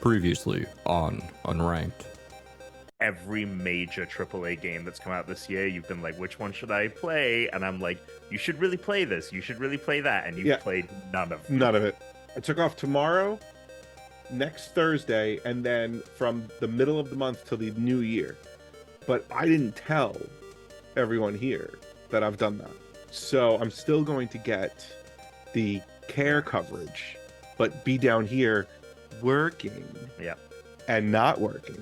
Previously on Unranked. Every major AAA game that's come out this year, you've been like, which one should I play? And I'm like, you should really play this. You should really play that. And you've played none of them. None of it. I took off tomorrow, next Thursday, and then from the middle of the month till the new year. But I didn't tell everyone here that I've done that. So I'm still going to get the care coverage, but be down here working and not working.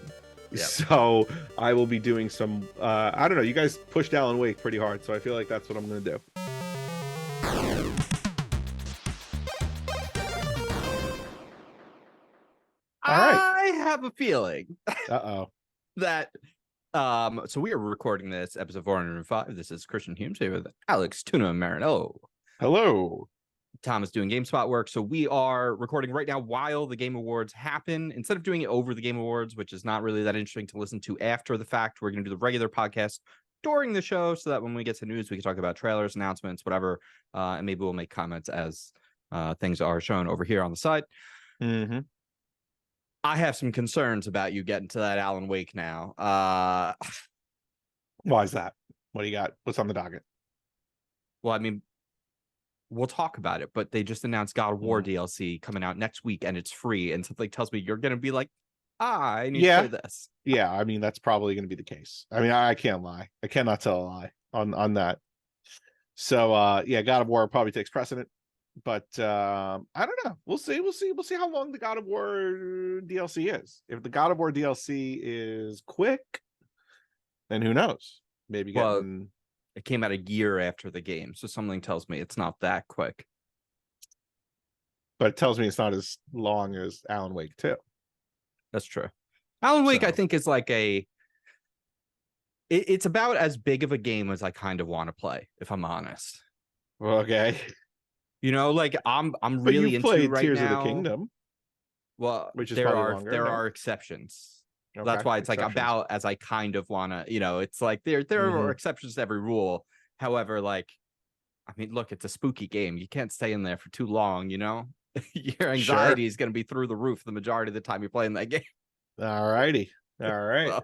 Yep. So I will be doing some, I don't know, you guys pushed Alan Wake pretty hard, so I feel like that's what I'm going to do. All right. I have a feeling that, so we are recording this episode 405. This is Christian Humes here with Alex, Tuna, and Marino. Hello. Tom is doing GameSpot work, so we are recording right now while the Game Awards happen. Instead of doing it over the Game Awards, which is not really that interesting to listen to after the fact, we're going to do the regular podcast during the show so that when we get to news, we can talk about trailers, announcements, whatever, and maybe we'll make comments as things are shown over here on the side. Mm-hmm. I have some concerns about you getting to that Alan Wake now. Why is that? What do you got? What's on the docket? Well, I mean, we'll talk about it, but they just announced God of War DLC coming out next week, and it's free. And something tells me you're going to be like, I need to play this. Yeah, I mean, that's probably going to be the case. I mean, I can't lie. I cannot tell a lie on that. So, yeah, God of War probably takes precedent. But I don't know. We'll see. We'll see how long the God of War DLC is. If the God of War DLC is quick, then who knows? Maybe getting... It came out a year after the game, so something tells me it's not that quick. But it tells me it's not as long as Alan Wake 2. That's true. Alan Wake, I think, is like it's about as big of a game as I kind of want to play, if I'm honest. Okay. You know, like I'm really into right Tears now. of the Kingdom. Well, which is there longer, are exceptions. Okay. That's why it's like about as I kind of want to, you know, it's like there are exceptions to every rule. However, like, I mean, look, it's a spooky game. You can't stay in there for too long, you know? Your anxiety is going to be through the roof the majority of the time you're playing that game. All righty. All right.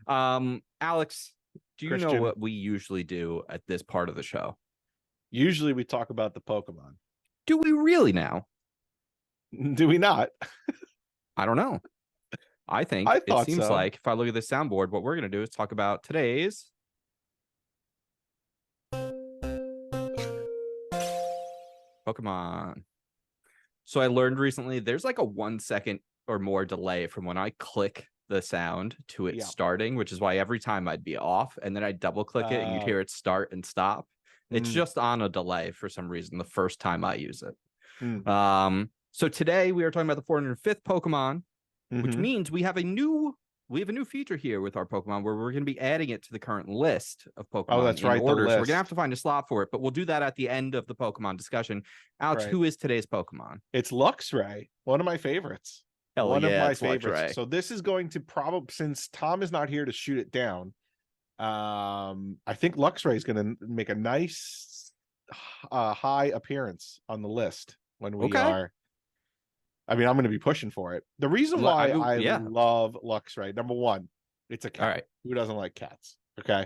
So, Alex, do you know what we usually do at this part of the show? Usually we talk about the Pokemon. Do we really now? Do we not? I don't know. I think it seems like if I look at the soundboard, what we're going to do is talk about today's Pokemon. So I learned recently there's like a 1 second or more delay from when I click the sound to it starting, which is why every time I'd be off and then I'd double click it and you'd hear it start and stop. It's just on a delay for some reason the first time I use it. So today we are talking about the 405th Pokemon. Which means we have a new feature here with our Pokemon where we're going to be adding it to the current list of Pokemon. Oh, that's right. Order. So we're going to have to find a slot for it, but we'll do that at the end of the Pokemon discussion. Alex, who is today's Pokemon? It's Luxray, one of my favorites. One of my favorites. Luxray. So this is going to probably, since Tom is not here to shoot it down, I think Luxray is going to make a nice high appearance on the list when we are. I mean, I'm going to be pushing for it. The reason why I love Luxray, number one, it's a cat. All right. Who doesn't like cats? Okay.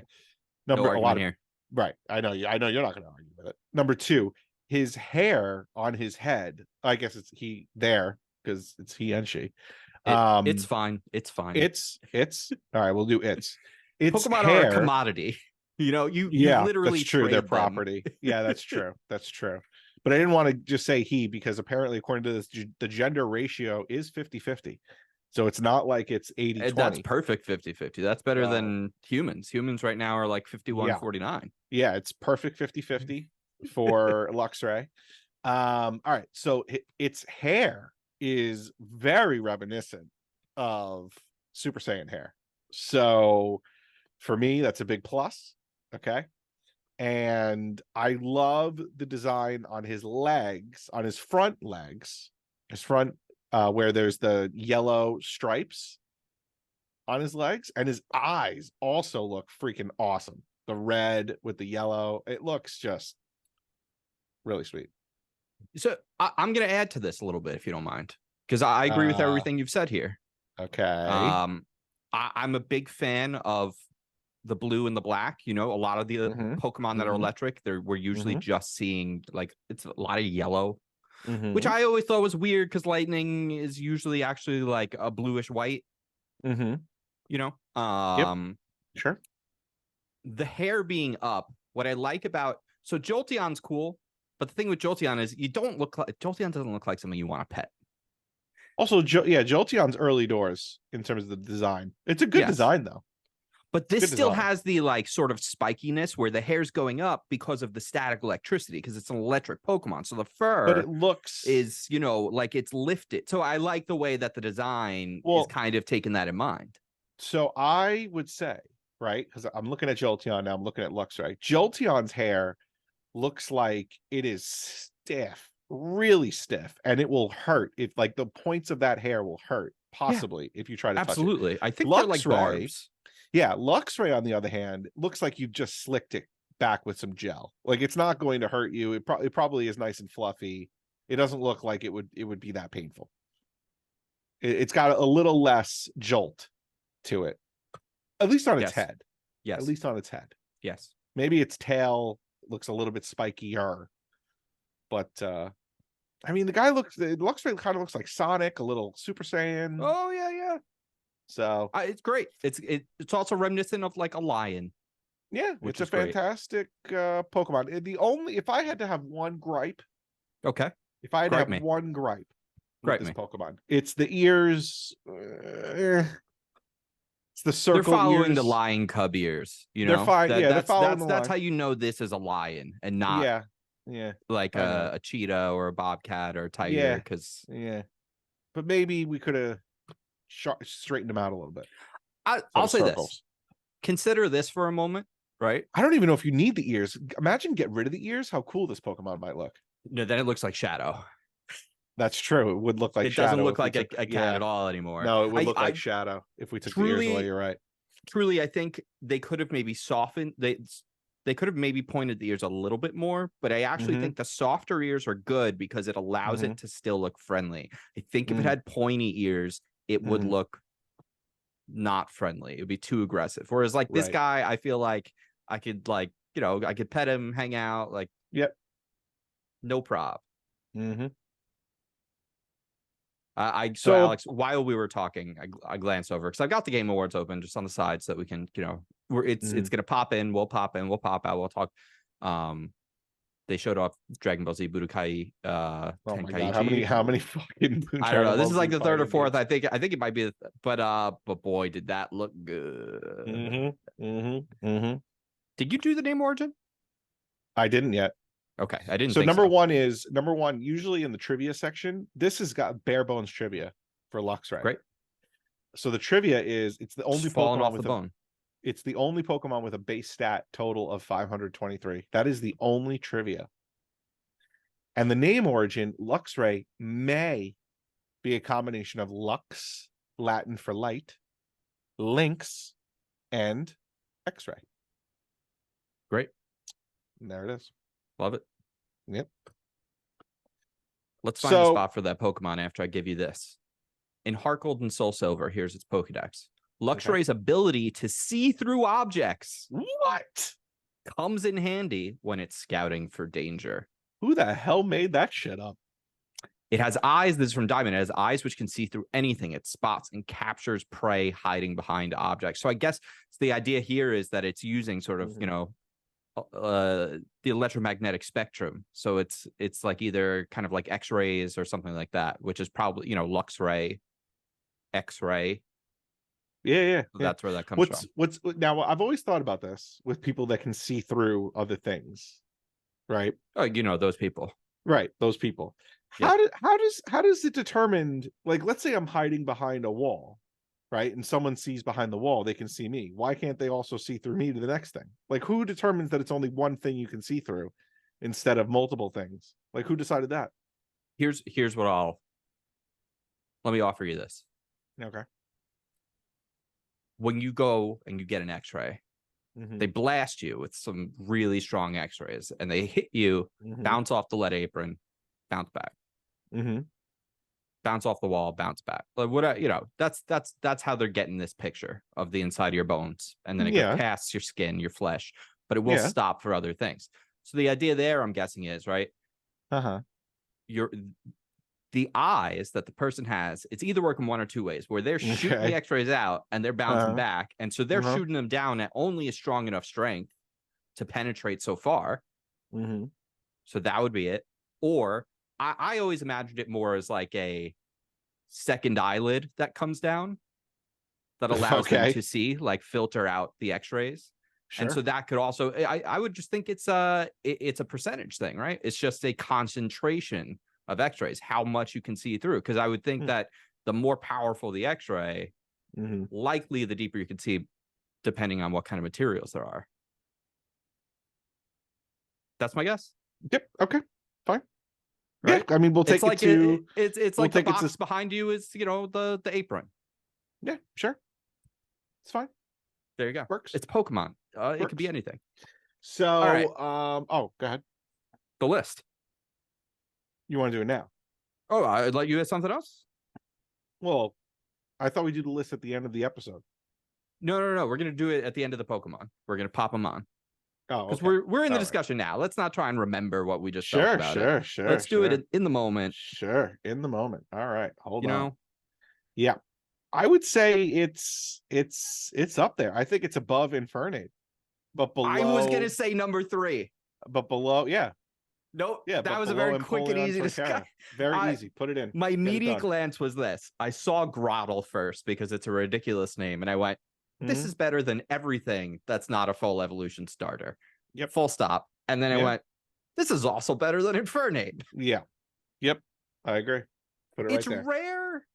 Right. I know you're not going to argue with it. Number two, his hair on his head. I guess it's he there because it's he and she. It's fine. It's fine. It's all right. We'll do it's Pokemon hair. are a commodity. You know, you literally that's true. Their them. Property. Yeah, that's true. That's true. But I didn't want to just say he because apparently, according to this, the gender ratio is 50-50. So it's not like it's 80-20. That's perfect 50-50. That's better than humans. Humans right now are like 51-49. Yeah, it's perfect 50-50 for Luxray. All right. So its hair is very reminiscent of Super Saiyan hair. So for me, that's a big plus. Okay. And I love the design on his legs, on his front legs, where there's the yellow stripes on his legs, and his eyes also look freaking awesome. The red with the yellow, it looks just really sweet. So I'm going to add to this a little bit, if you don't mind. because I agree with everything you've said here. Okay. I'm a big fan of the blue and the black. You know, a lot of the Pokemon that are electric, we're usually just seeing like it's a lot of yellow, which I always thought was weird because lightning is usually actually like a bluish white. You know, Sure. The hair being up. What I like about Jolteon's cool, but the thing with Jolteon is Jolteon doesn't look like something you want to pet. Also, Jolteon's early doors in terms of the design. It's a good design though. But this still has the like sort of spikiness where the hair's going up because of the static electricity, because it's an electric Pokemon. So the fur, but it looks is, you know, like it's lifted. So I like the way that the design is kind of taking that in mind. So I would say, right, because I'm looking at Jolteon now, I'm looking at Luxray. Jolteon's hair looks like it is stiff, really stiff, and it will hurt if like the points of that hair will hurt possibly if you try to touch it. I think they're like barbs. Yeah, Luxray, on the other hand, looks like you've just slicked it back with some gel. Like it's not going to hurt you. It probably is nice and fluffy. It doesn't look like it would be that painful. It's got a little less jolt to it, at least on its head. Yes, at least on its head. Yes, maybe its tail looks a little bit spikier, but I mean, Luxray kind of looks like Sonic, a little Super Saiyan. Oh yeah. So it's great. It's also reminiscent of like a lion. Yeah, it's a fantastic Pokemon. If I had to have one gripe, if I had to have one gripe with this Pokemon, it's the ears. It's the circle. They're following ears. the lion cub ears. You know, they're fine. They're following that's how you know this is a lion and not like a cheetah or a bobcat or a tiger. Because but maybe we could have straightened them out a little bit. I'll say this. Consider this for a moment, right? I don't even know if you need the ears. Imagine get rid of the ears. How cool this Pokemon might look. No, then it looks like Shadow. That's true. It would look like Shadow. It doesn't look like a cat at all anymore. No, it would look like Shadow if we took the ears away. You're right. Truly, I think they could have maybe softened. They could have maybe pointed the ears a little bit more, but I actually think the softer ears are good because it allows it to still look friendly. I think if it had pointy ears, it would look not friendly. It would be too aggressive. Whereas like this guy, I feel like I could I could pet him, hang out, like no prob. So Alex, while we were talking, I glanced over because I've got the Game Awards open just on the side so that we can, it's gonna pop in, we'll pop out, we'll talk. They showed off Dragon Ball Z Budokai Tenkaichi. How many fucking I don't know. This is like the third or fourth. I think it might be, but boy, did that look good. Did you do the name origin? I didn't yet. Okay, I didn't. So number one. Usually in the trivia section, this has got bare bones trivia for Luxray. Great. So the trivia is it's the only Pokemon with the bone. It's the only Pokemon with a base stat total of 523. That is the only trivia. And the name origin, Luxray, may be a combination of Lux, Latin for light, Lynx, and X-ray. Great. And there it is. Love it. Yep. Let's find a spot for that Pokemon after I give you this. In Heart Gold and Soul Silver, here's its Pokedex. Luxray's ability to see through objects. What? Comes in handy when it's scouting for danger. Who the hell made that shit up? It has eyes. This is from Diamond. It has eyes which can see through anything. It spots and captures prey hiding behind objects. So I guess the idea here is that it's using sort of, the electromagnetic spectrum. So it's like either kind of like X-rays or something like that, which is probably, Luxray, X-ray. Yeah. That's where that comes from. Now I've always thought about this with people that can see through other things, right? Oh, those people. Right, those people. How does it determine, like, let's say I'm hiding behind a wall, right? And someone sees behind the wall, they can see me. Why can't they also see through me to the next thing? Like, who determines that it's only one thing you can see through instead of multiple things? Like, who decided that? Here's what let me offer you this. Okay. When you go and you get an X-ray, they blast you with some really strong X-rays and they hit you, bounce off the lead apron, bounce back. bounce off the wall, bounce back. Like what, that's how they're getting this picture of the inside of your bones, and then it goes past your skin, your flesh, but it will stop for other things. So the idea there, I'm guessing, is right. The eyes that the person has, it's either working one or two ways, where they're shooting the X-rays out and they're bouncing back, and so they're shooting them down at only a strong enough strength to penetrate so far. So that would be it. Or I always imagined it more as like a second eyelid that comes down that allows them to see, like filter out the X-rays. And so that could also, I would just think it's a percentage thing, right? It's just a concentration of X-rays, how much you can see through. Because I would think that the more powerful the X-ray, likely the deeper you can see, depending on what kind of materials there are. That's my guess. Yep. Okay. Fine. Right? Yeah. I mean, we'll take it to. It's like the box behind you is, the apron. Yeah. Sure. It's fine. There you go. Works. It's Pokemon. It could be anything. So, right. Go ahead. The list. You want to do it now? Oh, I'd let you add something else. Well, I thought we do the list at the end of the episode. No. We're gonna do it at the end of the Pokemon. We're gonna pop them on. Oh, because we're in the discussion now. Let's not try and remember what we just talked about. Sure. Let's do it in the moment. Sure, in the moment. All right, hold on. Yeah, I would say it's up there. I think it's above Infernape, but below. I was gonna say number 3, but below, Nope. Yeah, that was a very quick and easy discussion. Very easy. Put it in. My immediate glance was this. I saw Grottle first because it's a ridiculous name, and I went, this is better than everything that's not a full evolution starter. Yep. Full stop. And then I went, this is also better than Infernape. Yeah. Yep. I agree. Put it right there. It's rare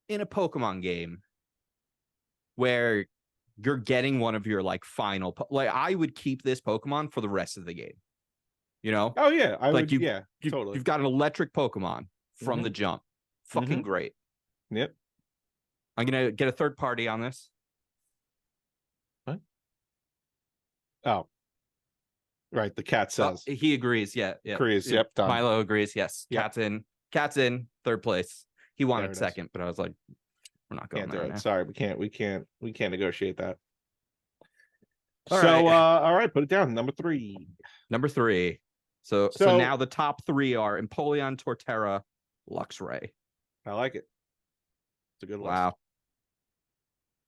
in a Pokemon game where you're getting one of your like final, like I would keep this Pokemon for the rest of the game. Oh yeah, totally. You've got an electric Pokemon from the jump. Fucking great. Yep. I'm gonna get a third party on this. What? Oh, right. The cat says he agrees. Yeah. Agrees. Yep. Done. Milo agrees. Yes. Yep. Cat's in third place. He wanted second, but I was like, we're not going there. Sorry, we can't negotiate that. All right. All right, put it down. Number 3. So now the top 3 are Empoleon, Torterra, Luxray. I like it. It's a good list. Wow.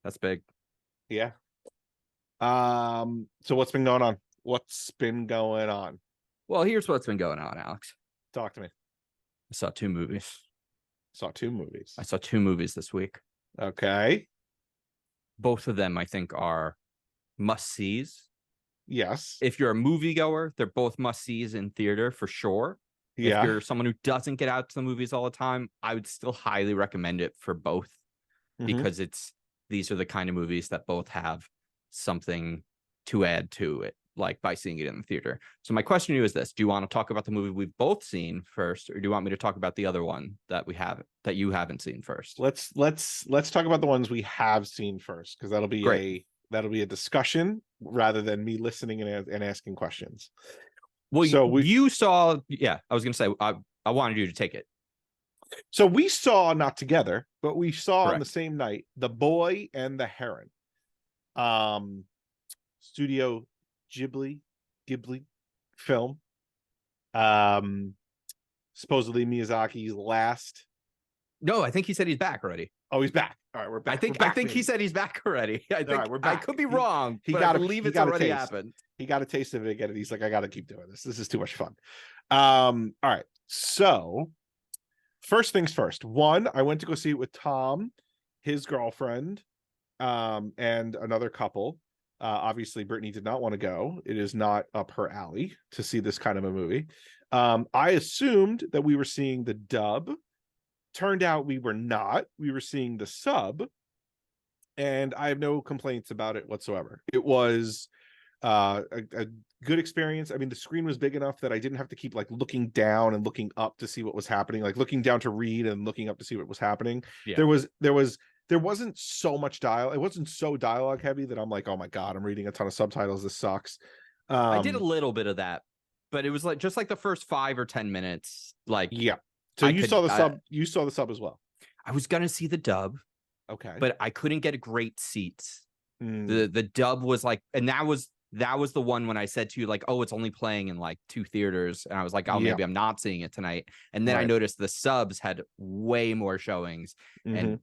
That's big. Yeah. So what's been going on? Well, here's what's been going on, Alex. Talk to me. I saw 2 movies. I saw 2 movies this week. Okay. Both of them, I think, are must-sees. Yes. If you're a moviegoer, they're both must-sees in theater for sure. Yeah. If you're someone who doesn't get out to the movies all the time, I would still highly recommend it for both because these are the kind of movies that both have something to add to it, like by seeing it in the theater. So my question to you is this: do you want to talk about the movie we've both seen first, or do you want me to talk about the other one that you haven't seen first? Let's talk about the ones we have seen first, because that'll be a discussion rather than me listening and asking questions. Well, so you saw, I was going to say, I wanted you to take it. So we saw, not together, but we saw on the same night, The Boy and the Heron. Studio Ghibli film. Supposedly Miyazaki's last. No, I think he said he's back already. Oh, he's back. All right, we're back. I think he said he's back already. I could be wrong. But I believe it's already happened. He got a taste of it again, and he's like, I got to keep doing this. This is too much fun. All right. So first things first. 1, I went to go see it with Tom, his girlfriend, and another couple. Obviously, Brittany did not want to go. It is not up her alley to see this kind of a movie. I assumed that we were seeing the dub. Turned out we were not. We were seeing the sub, and I have no complaints about it whatsoever. It was a good experience. I mean, the screen was big enough that I didn't have to keep like looking down and looking up to see what was happening, like looking down to read and looking up to see what was happening. Yeah. There wasn't so much dialogue. It wasn't so dialogue heavy that I'm like, oh my God, I'm reading a ton of subtitles. This sucks. I did a little bit of that, but it was like just like the first 5 or 10 minutes. Like, yeah. So you saw the sub as well. I was gonna see the dub, Okay. but I couldn't get a great seats. Mm. The dub was like, and that was the one when I said to you, like, oh, it's only playing in like 2 theaters. And I was like, oh, Yeah. maybe I'm not seeing it tonight. And then I Right. noticed the subs had way more showings. And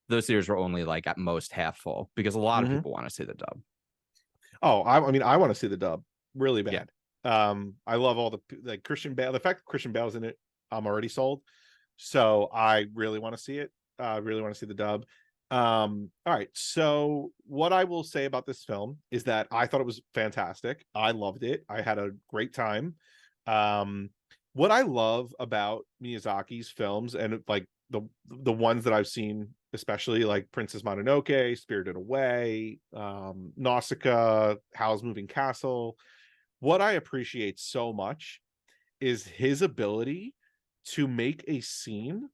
those theaters were only like at most half full because a lot of people want to see the dub. Oh, I mean, I want to see the dub really Yeah. bad. I love all the like Christian Bale. The fact that Christian Bale's in it, I'm already sold. So I really want to see it. Really want to see the dub. All right. So what I will say about this film is that I thought it was fantastic. I loved it. I had a great time. What I love about Miyazaki's films, and like the ones that I've seen, especially like Princess Mononoke, Spirited Away, Nausicaa, Howl's Moving Castle, what I appreciate so much is his ability to make a scene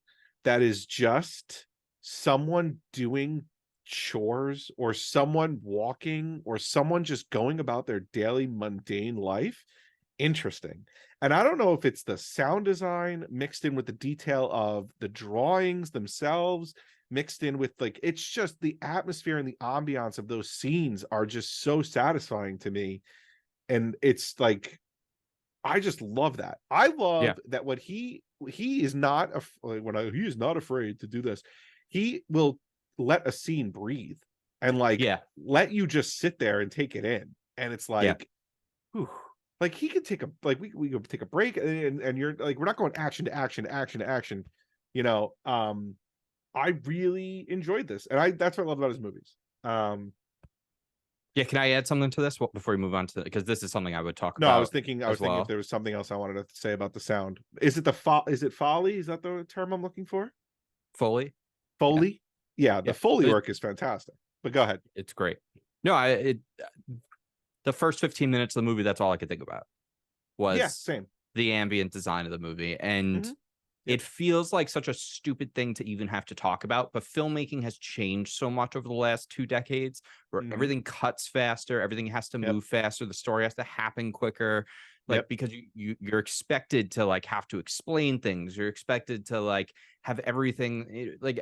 that is just someone doing chores or someone walking or someone just going about their daily mundane life interesting. And I don't know if it's the sound design mixed in with the detail of the drawings themselves, mixed in with like, it's just the atmosphere and the ambiance of those scenes are just so satisfying to me. And it's like, I just love that. I love that when he is not he is not afraid to do this. He will let a scene breathe and like let you just sit there and take it in. And it's like, whew, like he could take a we go take a break and you're like, we're not going action to action to action to action. You know, I really enjoyed this, and that's what I love about his movies. Yeah, can I add something to this before we move on to because this is something I would talk No, about. I was thinking if there was something else I wanted to say about the sound. Is it Foley? Is that the term I'm looking for? Foley? Yeah, the Foley work is fantastic. But go ahead. It's great. No, the first 15 minutes of the movie, that's all I could think about was same. The ambient design of the movie. And it feels like such a stupid thing to even have to talk about, but filmmaking has changed so much over the last 2 decades where everything cuts faster, everything has to move faster, the story has to happen quicker, like because you're expected to like have to explain things, you're expected to like have everything like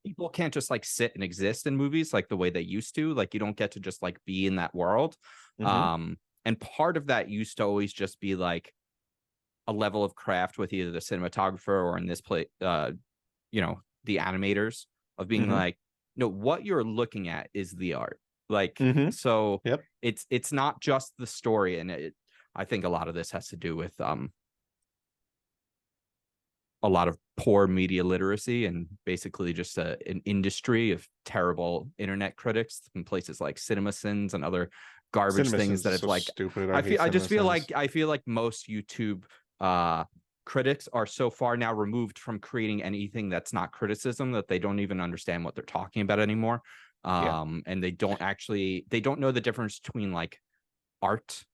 people can't just like sit and exist in movies like the way they used to. Like you don't get to just like be in that world. And part of that used to always just be like a level of craft with either the cinematographer or in this play, you know, the animators of being like, no, what you're looking at is the art. Like, so it's not just the story. And I think a lot of this has to do with a lot of poor media literacy and basically just an industry of terrible internet critics in places like CinemaSins and other garbage things that it's so like stupid. I just feel like most YouTube critics are so far now removed from creating anything that's not criticism that they don't even understand what they're talking about anymore. And they don't know the difference between like art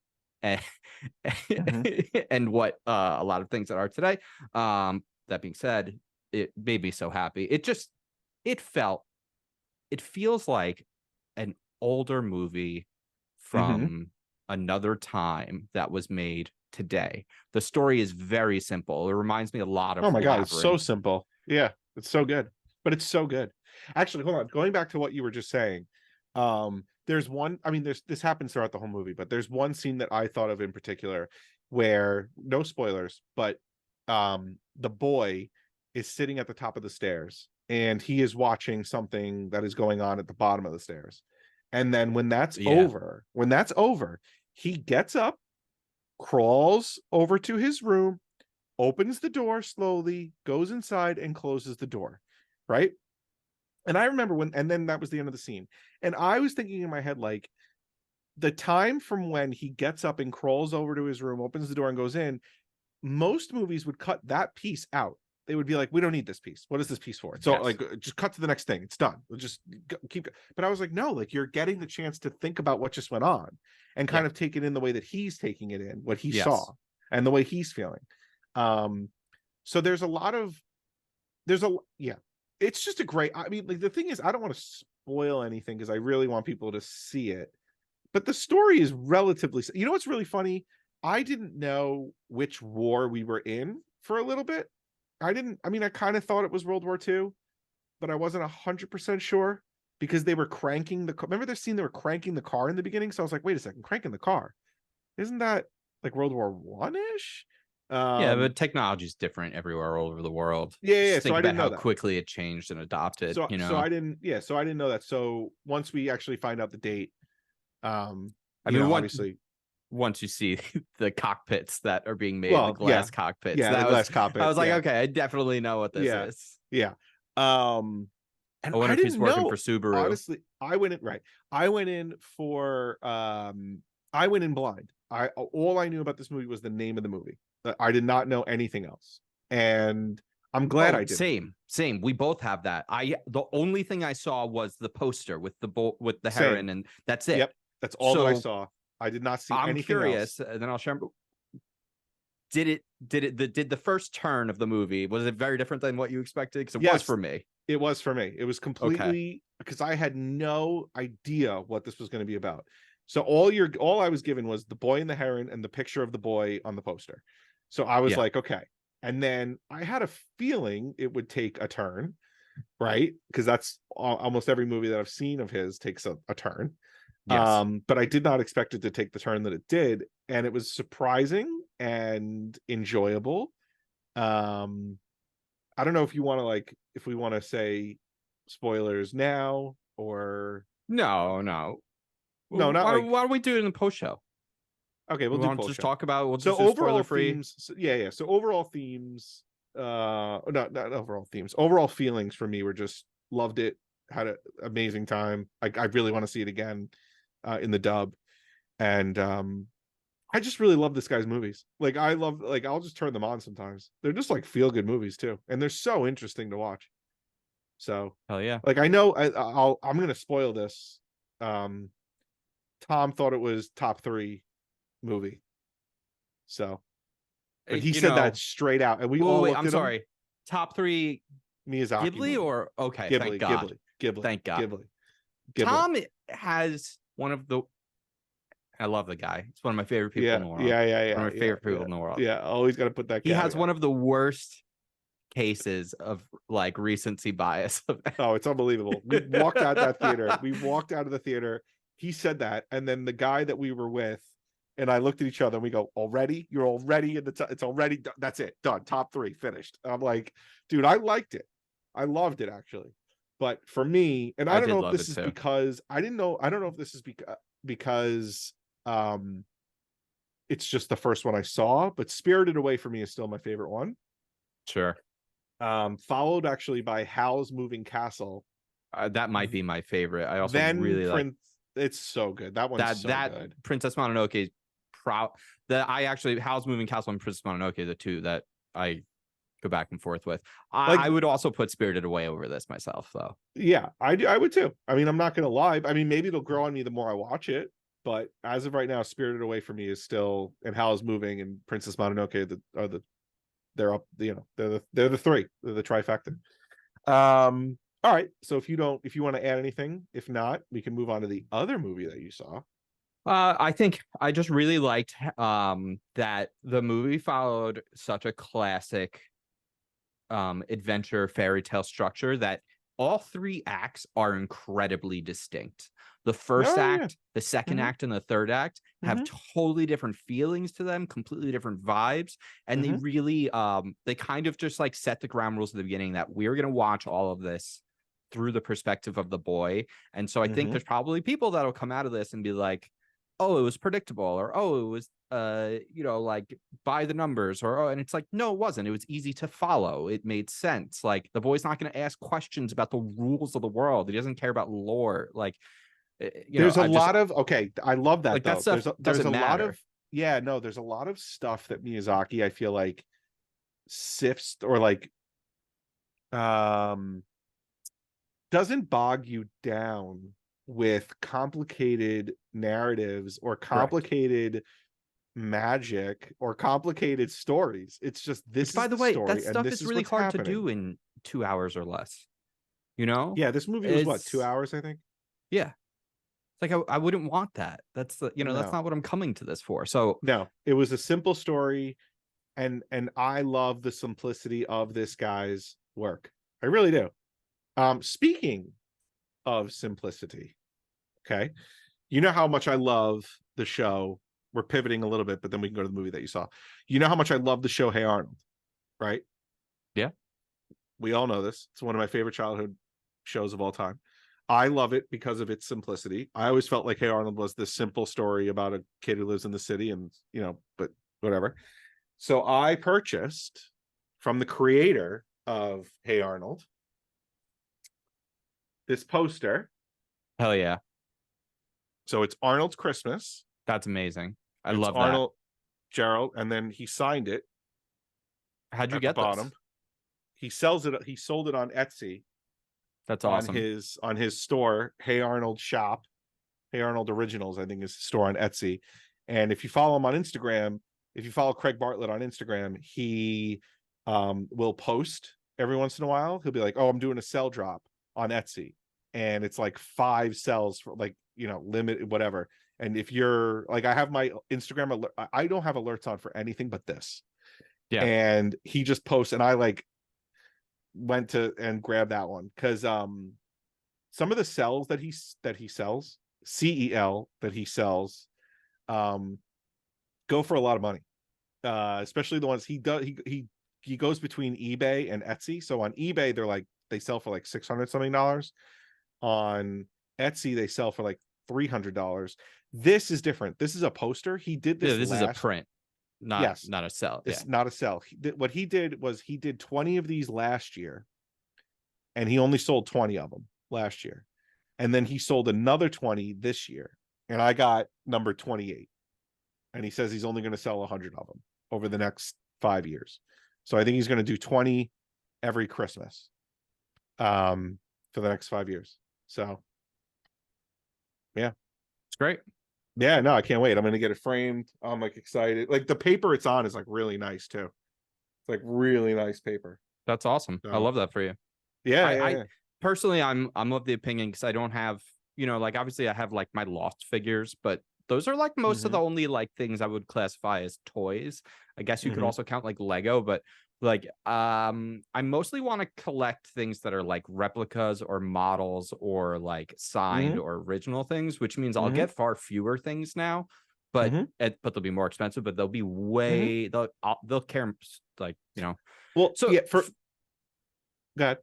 and and what a lot of things that are today. That being said, it made me so happy. It feels like an older movie from another time that was made today. The story is very simple. It reminds me a lot of God, it's so simple. Yeah, it's so good. But it's so good. Actually, hold on. Going back to what you were just saying, there's one, I mean, this happens throughout the whole movie, but there's one scene that I thought of in particular where, no spoilers, but the boy is sitting at the top of the stairs and he is watching something that is going on at the bottom of the stairs. And then when that's over, he gets up, crawls over to his room, opens the door slowly, goes inside and closes the door. Right. And I remember and then that was the end of the scene. And I was thinking in my head, like, the time from when he gets up and crawls over to his room, opens the door and goes in, most movies would cut that piece out. They would be like, we don't need this piece. What is this piece for? So like, just cut to the next thing. It's done. We'll just keep. But I was like, no, like you're getting the chance to think about what just went on and kind of take it in the way that he's taking it in, what he saw and the way he's feeling. So it's just a great, I mean, like the thing is, I don't want to spoil anything because I really want people to see it, but the story is relatively, you know, what's really funny? I didn't know which war we were in for a little bit. I kind of thought it was World War II, but I wasn't 100% sure because they were cranking the car. Remember the scene they were cranking the car in the beginning? So I was like, wait a second, cranking the car. Isn't that like World War One-ish? Yeah, but technology is different everywhere all over the world. Yeah. Just think So I about didn't know how that. quickly it changed and adopted. So I didn't know that. So once we actually find out the date, obviously once you see the cockpits that are being made, the glass cockpits, the glass cockpits, I was like, okay, I definitely know what this is. Yeah. And I wonder if he's working for Subaru. Honestly, I went in blind. All I knew about this movie was the name of the movie. I did not know anything else, and I'm glad I did. Same. We both have that. The only thing I saw was the poster with the Heron, and that's it. Yep, that's all that I saw. I did not see anything else. I'm curious, and then I'll share. Did the first turn of the movie, was it very different than what you expected? Because it was for me. It was for me. It was completely because I had no idea what this was going to be about. So all I was given was the boy and the Heron and the picture of the boy on the poster. So I was like, okay. And then I had a feeling it would take a turn, right? Because that's almost every movie that I've seen of his takes a turn. Yes. But I did not expect it to take the turn that it did, and it was surprising and enjoyable. I don't know if you want to if we want to say spoilers now or no. Not why don't we do it in the post show? Okay, we'll do post just show. talk about. We'll so just overall free. Themes. So overall themes. Not overall themes. Overall feelings for me were just loved it. Had an amazing time. I really want to see it again, in the dub, and I just really love this guy's movies. I'll just turn them on sometimes. They're just like feel good movies too, and they're so interesting to watch. So hell yeah. I know I'm gonna spoil this. Tom thought it was top 3 movie. So, but he said that straight out, and we all looked at him. Top 3 Miyazaki Ghibli movie. or okay? Ghibli, thank God. Ghibli. Thank God. Ghibli. Tom has one of the. I love the guy. It's one of my favorite people in the world. Yeah. One of my favorite people in the world. Yeah, always got to put that. He has one of the worst cases of recency bias. Oh, it's unbelievable. We walked out that theater. We walked out of the theater. He said that, and then the guy that we were with and I looked at each other and we go, already? You're already in the it's already done. That's it. Done. Top 3 finished. I'm like, dude, I liked it. I loved it actually. But for me, and I don't know if this is because I don't know if this is because it's just the first one I saw, but Spirited Away for me is still my favorite one. Sure. Followed actually by Howl's Moving Castle. That might be my favorite. I also really like. It's so good. That one's good. Princess Mononoke is Howl's Moving Castle and Princess Mononoke are the two that I go back and forth with. I would also put Spirited Away over this myself, though. Yeah, I would too. I mean, I'm not gonna lie. I mean, maybe it'll grow on me the more I watch it. But as of right now, Spirited Away for me is still, and Howl's Moving and Princess Mononoke they're up. You know, they're the 3. They're the trifecta. All right. So if you want to add anything, if not, we can move on to the other movie that you saw. I think I just really liked that the movie followed such a classic adventure fairy tale structure that all 3 acts are incredibly distinct. The first act, the second act, and the third act have totally different feelings to them, completely different vibes. And they really, they kind of just set the ground rules at the beginning that we're going to watch all of this through the perspective of the boy. And so I think there's probably people that'll come out of this and be like, oh, it was predictable, or oh, it was by the numbers, or oh, and it's like, no, it wasn't. It was easy to follow. It made sense. Like, the boy's not going to ask questions about the rules of the world. He doesn't care about lore. Like, there's a lot of I love that. That stuff there's a lot of there's a lot of stuff that Miyazaki, I feel like, sifts or doesn't bog you down with complicated narratives or complicated magic or complicated stories. It's just this. By the way, that stuff is really hard to do in 2 hours or less. Yeah, this movie was what, 2 hours, I think. Yeah, it's like I wouldn't want that. That's that's not what I'm coming to this for. So no, it was a simple story, and I love the simplicity of this guy's work. I really do. Speaking of simplicity, okay, you know how much I love the show. We're pivoting a little bit, but then we can go to the movie that you saw. You know how much I love the show Hey Arnold, right? Yeah. We all know this. It's one of my favorite childhood shows of all time. I love it because of its simplicity. I always felt like Hey Arnold was this simple story about a kid who lives in the city, and but whatever. So I purchased from the creator of Hey Arnold this poster. Hell yeah. So it's Arnold's Christmas. That's amazing. I It's love Arnold, Gerald, and then he signed it. How'd you at get the bottom? this? He sells it. He sold it on Etsy. That's awesome. On his store, Hey Arnold Shop, Hey Arnold Originals, I think is the store on Etsy. And if you follow him on Instagram, if you follow Craig Bartlett on Instagram, he will post every once in a while. He'll be like, "Oh, I'm doing a sell drop on Etsy," and it's like 5 cells for like limited whatever. And if you're like, I have my Instagram alert, I don't have alerts on for anything but this. Yeah. And he just posts, and I like went to and grabbed that one because some of the cells that he sells, CEL that he sells, go for a lot of money. Especially the ones he does. He goes between eBay and Etsy. So on eBay, they sell for like $600 something. On Etsy, they sell for like $300. This is different. This is a poster. He did this. Yeah, this is a print, not a sell. It's not a sell. What he did was he did 20 of these last year, and he only sold 20 of them last year. And then he sold another 20 this year, and I got number 28. And he says he's only going to sell 100 of them over the next 5 years. So I think he's going to do 20 every Christmas for the next 5 years. So yeah, It's great. Yeah, no, I can't wait. I'm going to get it framed. I'm like excited. Like the paper it's on is like really nice too. It's like really nice paper. That's awesome. So, I love that for you. Yeah, I personally, I'm of the opinion, because I don't have, like obviously I have like my Lost figures, but those are like most of the only like things I would classify as toys. I guess you could also count like Lego, but like I mostly want to collect things that are like replicas or models or like signed or original things, which means I'll get far fewer things now, but but they'll be more expensive, but they'll be way they'll care like Well, so yeah, go ahead.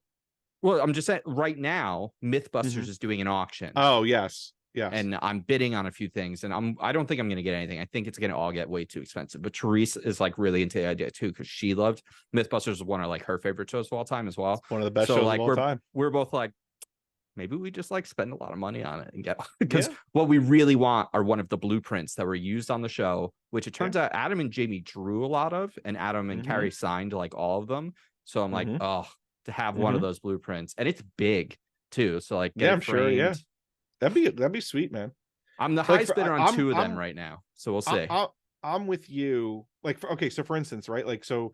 Well, I'm just saying right now Mythbusters is doing an auction. Oh yes. Yes. And I'm bidding on a few things, and I don't think I'm going to get anything. I think it's going to all get way too expensive. But Therese is like really into the idea too, because she loved Mythbusters, was one of like her favorite shows of all time as well. It's one of the best shows of all time. We're both like, maybe we just like spend a lot of money on it and get, because what we really want are one of the blueprints that were used on the show, which it turns out Adam and Jamie drew a lot of, and Adam and Carrie signed like all of them. So I'm like, oh, to have one of those blueprints, and it's big too. So like, I'm sure. Yeah. That'd be sweet, man. I'm the highest bidder on 2 of them right now, so we'll see. I'm with you. Like, so for instance, right? Like, so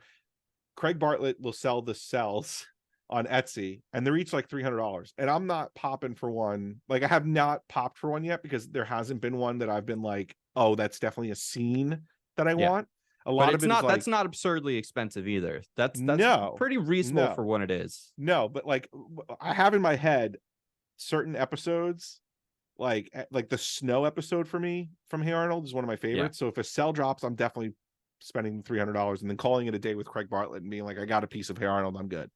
Craig Bartlett will sell the cells on Etsy, and they're each like $300. And I'm not popping for one. Like, I have not popped for one yet because there hasn't been one that I've been like, oh, that's definitely a scene that I want. A lot of it is like, that's not absurdly expensive either. That's pretty reasonable for what it is. No, but like I have in my head certain episodes. Like the snow episode for me from Hey Arnold is one of my favorites. So if a cell drops, I'm definitely spending $300 and then calling it a day with Craig Bartlett and being like, I got a piece of Hey Arnold, I'm good.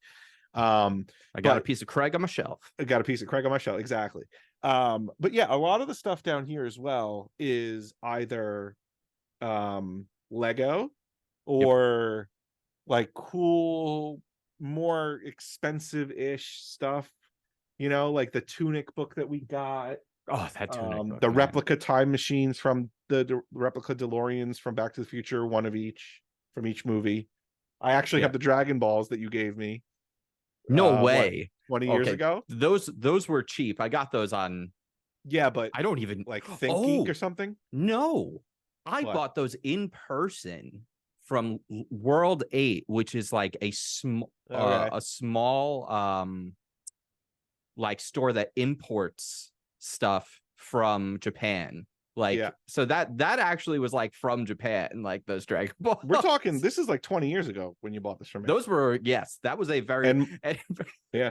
I got a piece of Craig on my shelf. I got a piece of Craig on my shelf, exactly. But yeah, a lot of the stuff down here as well is either Lego or like cool, more expensive-ish stuff. Like the Tunic book that we got. Oh, that Tunic the replica time machines from the replica DeLoreans from Back to the Future, one of each from each movie. I actually have the Dragon Balls that you gave me. No way. 20 years ago. Those were cheap. I got those on. Yeah, but I don't even like ThinkGeek or something. No, I bought those in person from World 8, which is like a small like store that imports stuff from Japan, Like, so that actually was like from Japan, like those Dragon Balls. We're talking, this is like 20 years ago when you bought this from me. Those were, yes, that was a very yeah.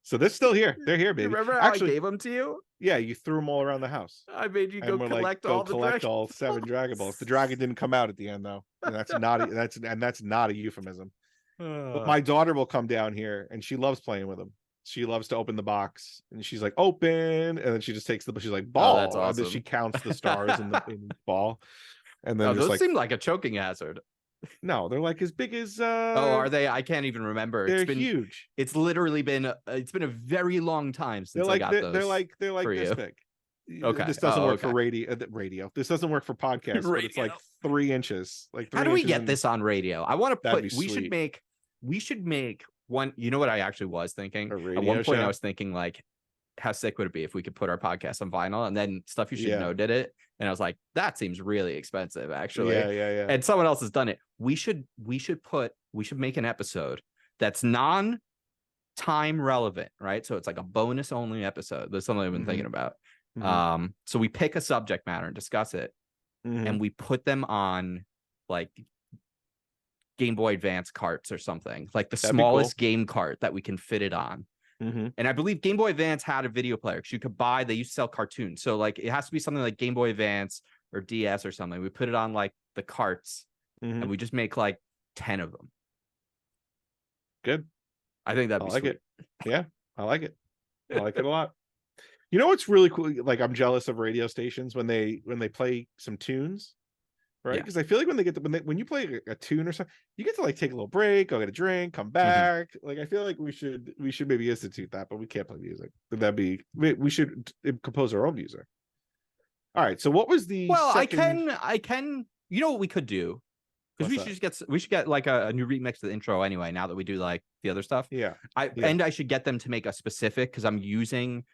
So they're still here. They're here, baby. You remember how I gave them to you? Yeah, you threw them all around the house. I made you go collect all 7 Dragon Balls. The dragon didn't come out at the end though. And that's not a euphemism. But my daughter will come down here and she loves playing with them. She loves to open the box and she's like, open, and then she just takes she's like, ball. That's awesome. And then she counts the stars in the ball. And then those seem like a choking hazard. No, they're like as big as are they? I can't even remember. They're huge. It's literally been a very long time since I got those. They're like this big. Okay. This doesn't work for radio. This doesn't work for podcasts, but it's like 3 inches. How do we get this on radio? I want to put we should make one. You know what I actually was thinking? At one point I was thinking like, how sick would it be if we could put our podcast on vinyl? And then Stuff You Should Know did it. And I was like, that seems really expensive, actually. Yeah. And someone else has done it. We should make an episode that's non-time relevant, right? So it's like a bonus only episode. That's something I've been thinking about. So we pick a subject matter and discuss it, and we put them on like Game Boy Advance carts or something, like the smallest game cart that we can fit it on. And I believe Game Boy Advance had a video player because you could buy, they used to sell cartoons. So like it has to be something like Game Boy Advance or DS or something. We put it on like the carts and we just make like 10 of them. Good. I think that'd be sweet. It. Yeah, I like it. I like it a lot. You know what's really cool? Like I'm jealous of radio stations when they play some tunes. Right, because I feel like when you play a tune or something, you get to like take a little break, go get a drink, come back. Like I feel like we should maybe institute that, but we can't play music. We should compose our own music. All right. So what was the? Well, second... I can. You know what we could do? Because we should get like a new remix of the intro anyway. Now that we do like the other stuff. Yeah. And I should get them to make a specific because I'm using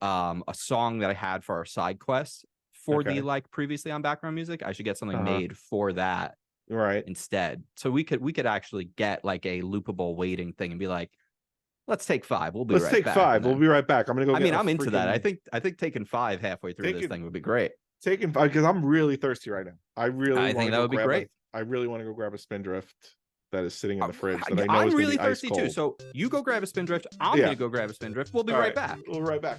a song that I had for our side quest. For the like previously on background music, I should get something made for that instead. So we could actually get like a loopable waiting thing and be like, let's take 5. We'll be right back. Let's take 5. We'll be right back. I'm gonna go. I'm into that. I think taking 5 halfway through this thing would be great. Taking 5 because I'm really thirsty right now. I think that would be great. I really want to go grab a Spindrift that is sitting in the fridge. I'm really thirsty too. So you go grab a Spindrift. I'm gonna go grab a Spindrift. We'll be right back. We'll be right back.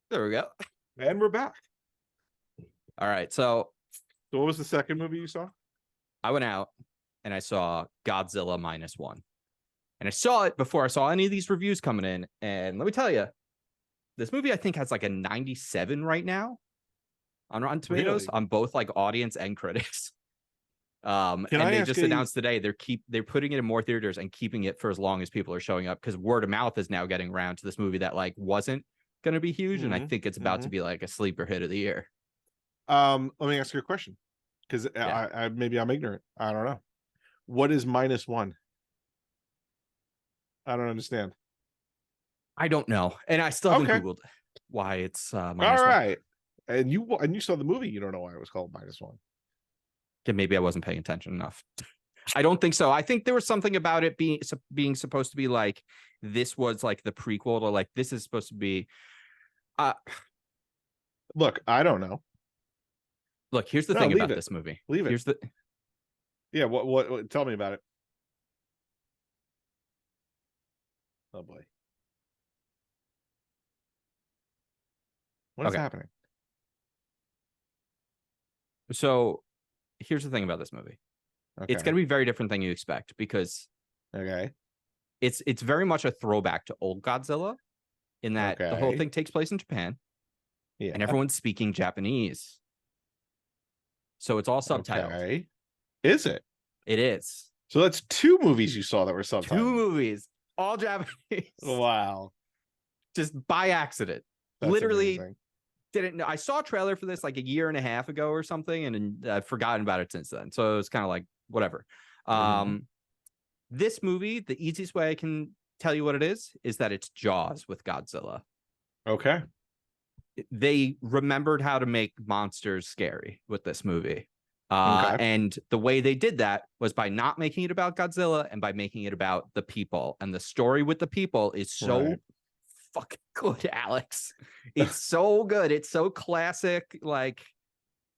There we go. And we're back. All right. So what was the second movie you saw? I went out and I saw Godzilla -1. And I saw it before I saw any of these reviews coming in. And let me tell you, this movie I think has like a 97 right now on Rotten Tomatoes on both like audience and critics. And they just announced today they're putting it in more theaters and keeping it for as long as people are showing up because word of mouth is now getting around to this movie that like wasn't going to be huge, and I think it's about to be like a sleeper hit of the year. Let me ask you a question because I maybe I'm ignorant. I don't know. What is -1? I don't understand. I don't know, and I still haven't googled why it's -1. All right, and you saw the movie. You don't know why it was called -1. Okay, maybe I wasn't paying attention enough. I don't think so. I think there was something about it being supposed to be like this was like the prequel to like this is supposed to be. Look, I don't know. Look, here's the thing about this movie. Leave it. Yeah. What? Tell me about it. Oh boy. What's happening? So, here's the thing about this movie. It's going to be very different than you expect because it's very much a throwback to old Godzilla in that the whole thing takes place in Japan and everyone's speaking Japanese. So it's all subtitled. Is it? It is. So that's 2 movies you saw that were subtitled. 2 movies, all Japanese. Wow. Just by accident. That's literally amazing. Didn't know. I saw a trailer for this like 1.5 years ago or something, and I've forgotten about it since then. So it's kind of like whatever. This movie, the easiest way I can tell you what it is that it's Jaws with Godzilla. Okay. They remembered how to make monsters scary with this movie. And the way they did that was by not making it about Godzilla and by making it about the people. And the story with the people is so fucking good, Alex. It's so good. It's so classic. Like,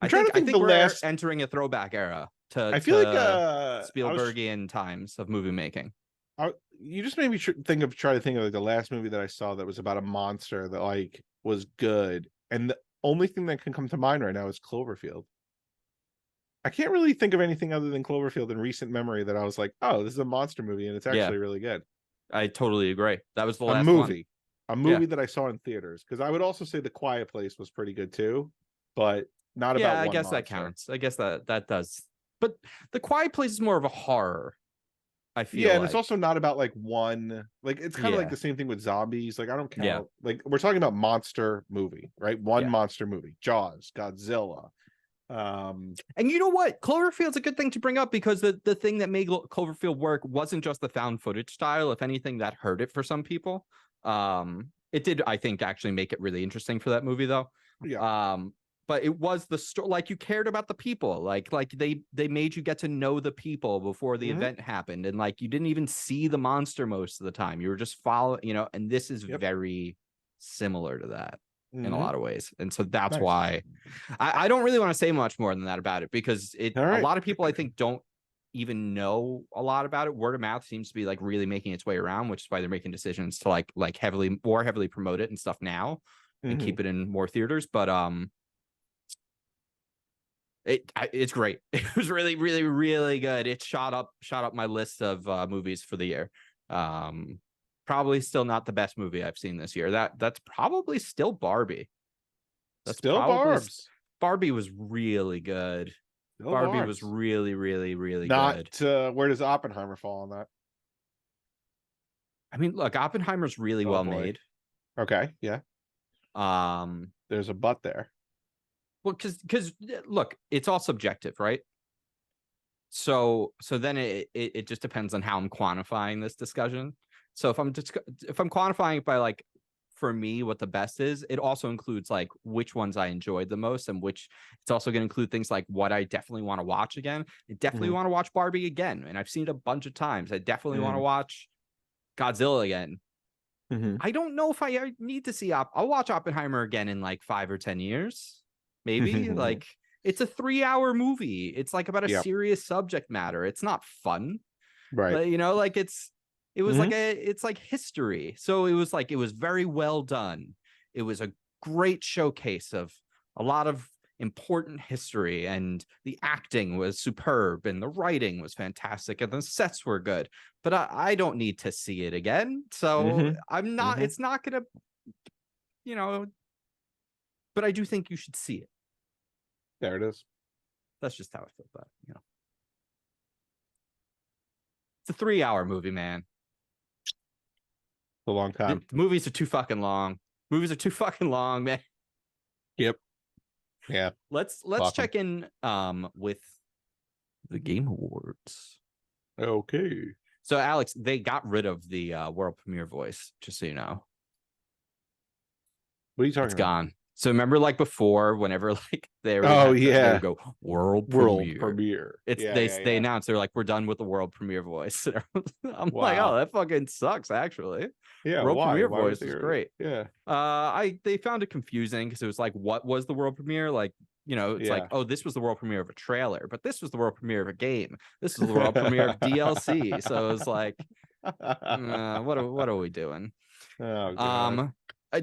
I think we're entering a throwback era to Spielbergian times of movie making. You just made me try to think of like the last movie that I saw that was about a monster that like was good. And the only thing that can come to mind right now is Cloverfield. I can't really think of anything other than Cloverfield in recent memory that I was like, oh, this is a monster movie and it's actually really good. I totally agree. That was the last movie. A movie that I saw in theaters. Because I would also say The Quiet Place was pretty good too, but not about one I guess monster. that counts. I guess that does. But The Quiet Place is more of a horror, I feel. And it's also not about like one, like it's kind of like the same thing with zombies. Like I don't count. Like we're talking about monster movie, right? One monster movie. Jaws, Godzilla. And you know what? Cloverfield's a good thing to bring up because the thing that made Cloverfield work wasn't just the found footage style. If anything, that hurt it for some people. It did, I think, actually make it really interesting for that movie though. But it was the story, like you cared about the people, like they made you get to know the people before the event happened, and like you didn't even see the monster most of the time. You were just following, and this is very similar to that in a lot of ways. And so that's why I don't really want to say much more than that about it, because a lot of people I think don't even know a lot about it. Word of mouth seems to be like really making its way around, which is why they're making decisions to like more heavily promote it and stuff now and keep it in more theaters. But it's great. It was really, really, really good. It shot up my list of movies for the year. Probably still not the best movie I've seen this year. That's probably still Barbie. That's still Barbs. Barbie was really good. Still Barbie was really, really, really good. Where does Oppenheimer fall on that? I mean, look, Oppenheimer's really well made. Okay, yeah. There's a but there. Well, because look, it's all subjective, right? So then it just depends on how I'm quantifying this discussion. So if I'm quantifying it by like, for me, what the best is, it also includes like which ones I enjoyed the most, and which it's also going to include things like what I definitely want to watch again. I definitely want to watch Barbie again, and I've seen it a bunch of times. I definitely want to watch Godzilla again. I don't know if I need to see I'll watch Oppenheimer again in like 5 or 10 years. Maybe like it's a 3-hour movie. It's like about a serious subject matter. It's not fun, right? But, like it was like it's like history. So it was very well done. It was a great showcase of a lot of important history, and the acting was superb, and the writing was fantastic, and the sets were good. But I don't need to see it again. So I'm not. It's not gonna, But I do think you should see it. There it is. That's just how I feel about it, It's a 3-hour movie, man. A long time. The movies are too fucking long. Movies are too fucking long, man. Yep. Yeah. Let's check in with the Game Awards. Okay. So Alex, they got rid of the world premiere voice, just so you know. What are you talking about? It's gone. So remember, like before, whenever like they would go world premiere. They announced they're like, we're done with the world premiere voice. I'm like, oh, that fucking sucks. Actually, world premiere voice is great. Yeah. They found it confusing because it was like, what was the world premiere? Like, it's like, oh, this was the world premiere of a trailer, but this was the world premiere of a game. This is the world premiere of DLC. So it was like, what are we doing? Oh, God.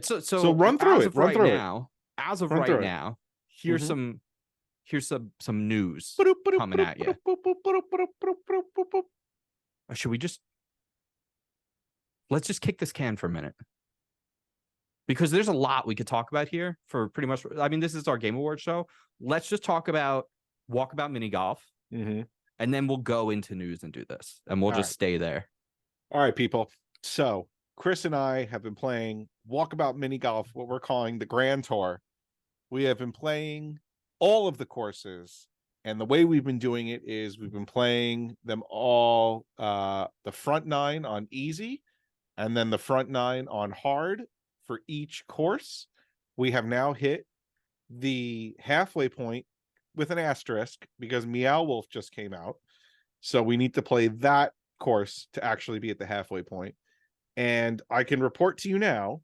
So run through it. As of right now, here's some news coming at you. Or should we let's just kick this can for a minute, because there's a lot we could talk about here for pretty much. I mean, this is our Game Awards show. Let's just talk about Walkabout mini golf, and then we'll go into news and do this, and we'll just stay there. All right, people. So Chris and I have been playing Walkabout mini golf, what we're calling the Grand Tour. We have been playing all of the courses, and the way we've been doing it is we've been playing them all, the front 9 on easy, and then the front 9 on hard for each course. We have now hit the halfway point with an asterisk because Meow Wolf just came out. So we need to play that course to actually be at the halfway point. And I can report to you now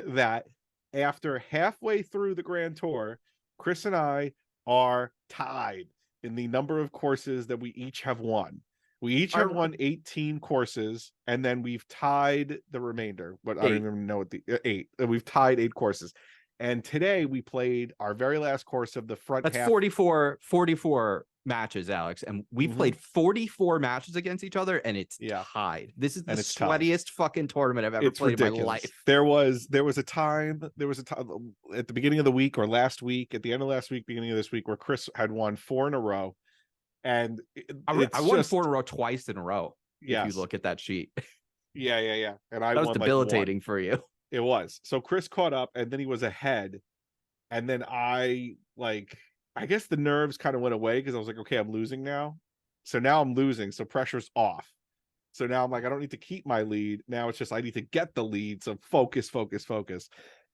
that after halfway through the Grand Tour, Chris and I are tied in the number of courses that we each have won. We each have won 18 courses, and then we've tied the remainder. But I don't even know what the 8. We've tied 8 courses. And today we played our very last course of the front half. That's 44 matches, Alex. And we played 44 matches against each other, and it's tied. This is the sweatiest fucking tournament I've ever played in my life. There was a time at the beginning of the week or last week, at the end of last week, beginning of this week, where Chris had won 4 in a row. And I won 4 in a row twice in a row. Yes. If you look at that sheet. Yeah. And that was won debilitating like for you. It was. So Chris caught up, and then he was ahead. And then I guess the nerves kind of went away because I was like, okay, I'm losing now. So now I'm losing. So pressure's off. So now I'm like, I don't need to keep my lead. Now it's just I need to get the lead. So focus.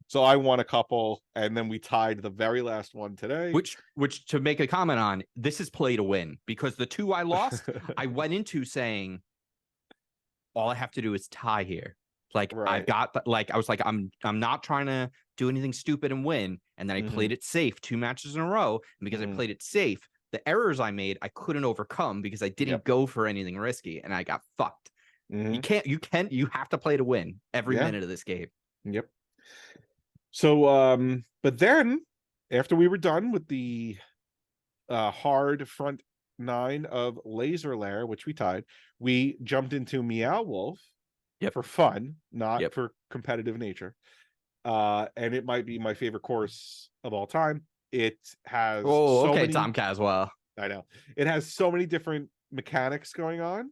So I won a couple, and then we tied the very last one today. Which to make a comment on, this is play to win, because the 2 I lost, I went into saying all I have to do is tie here. Like I've got I was like, I'm not trying to do anything stupid and win. And then I played it safe 2 matches in a row. And because I played it safe, the errors I made I couldn't overcome because I didn't go for anything risky, and I got fucked. You have to play to win every minute of this game. Yep. So but then after we were done with the hard front 9 of Laser Lair, which we tied, we jumped into Meow Wolf for fun, not for competitive nature. And it might be my favorite course of all time. It has Tom Caswell. I know. It has so many different mechanics going on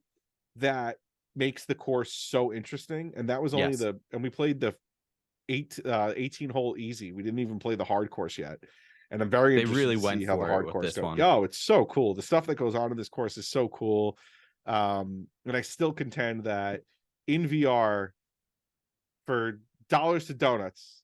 that makes the course so interesting. And that was only and we played the 18 hole easy. We didn't even play the hard course yet. And I'm very interested to see how the hard course goes. Oh, it's so cool. The stuff that goes on in this course is so cool. And I still contend that in VR, for dollars to donuts,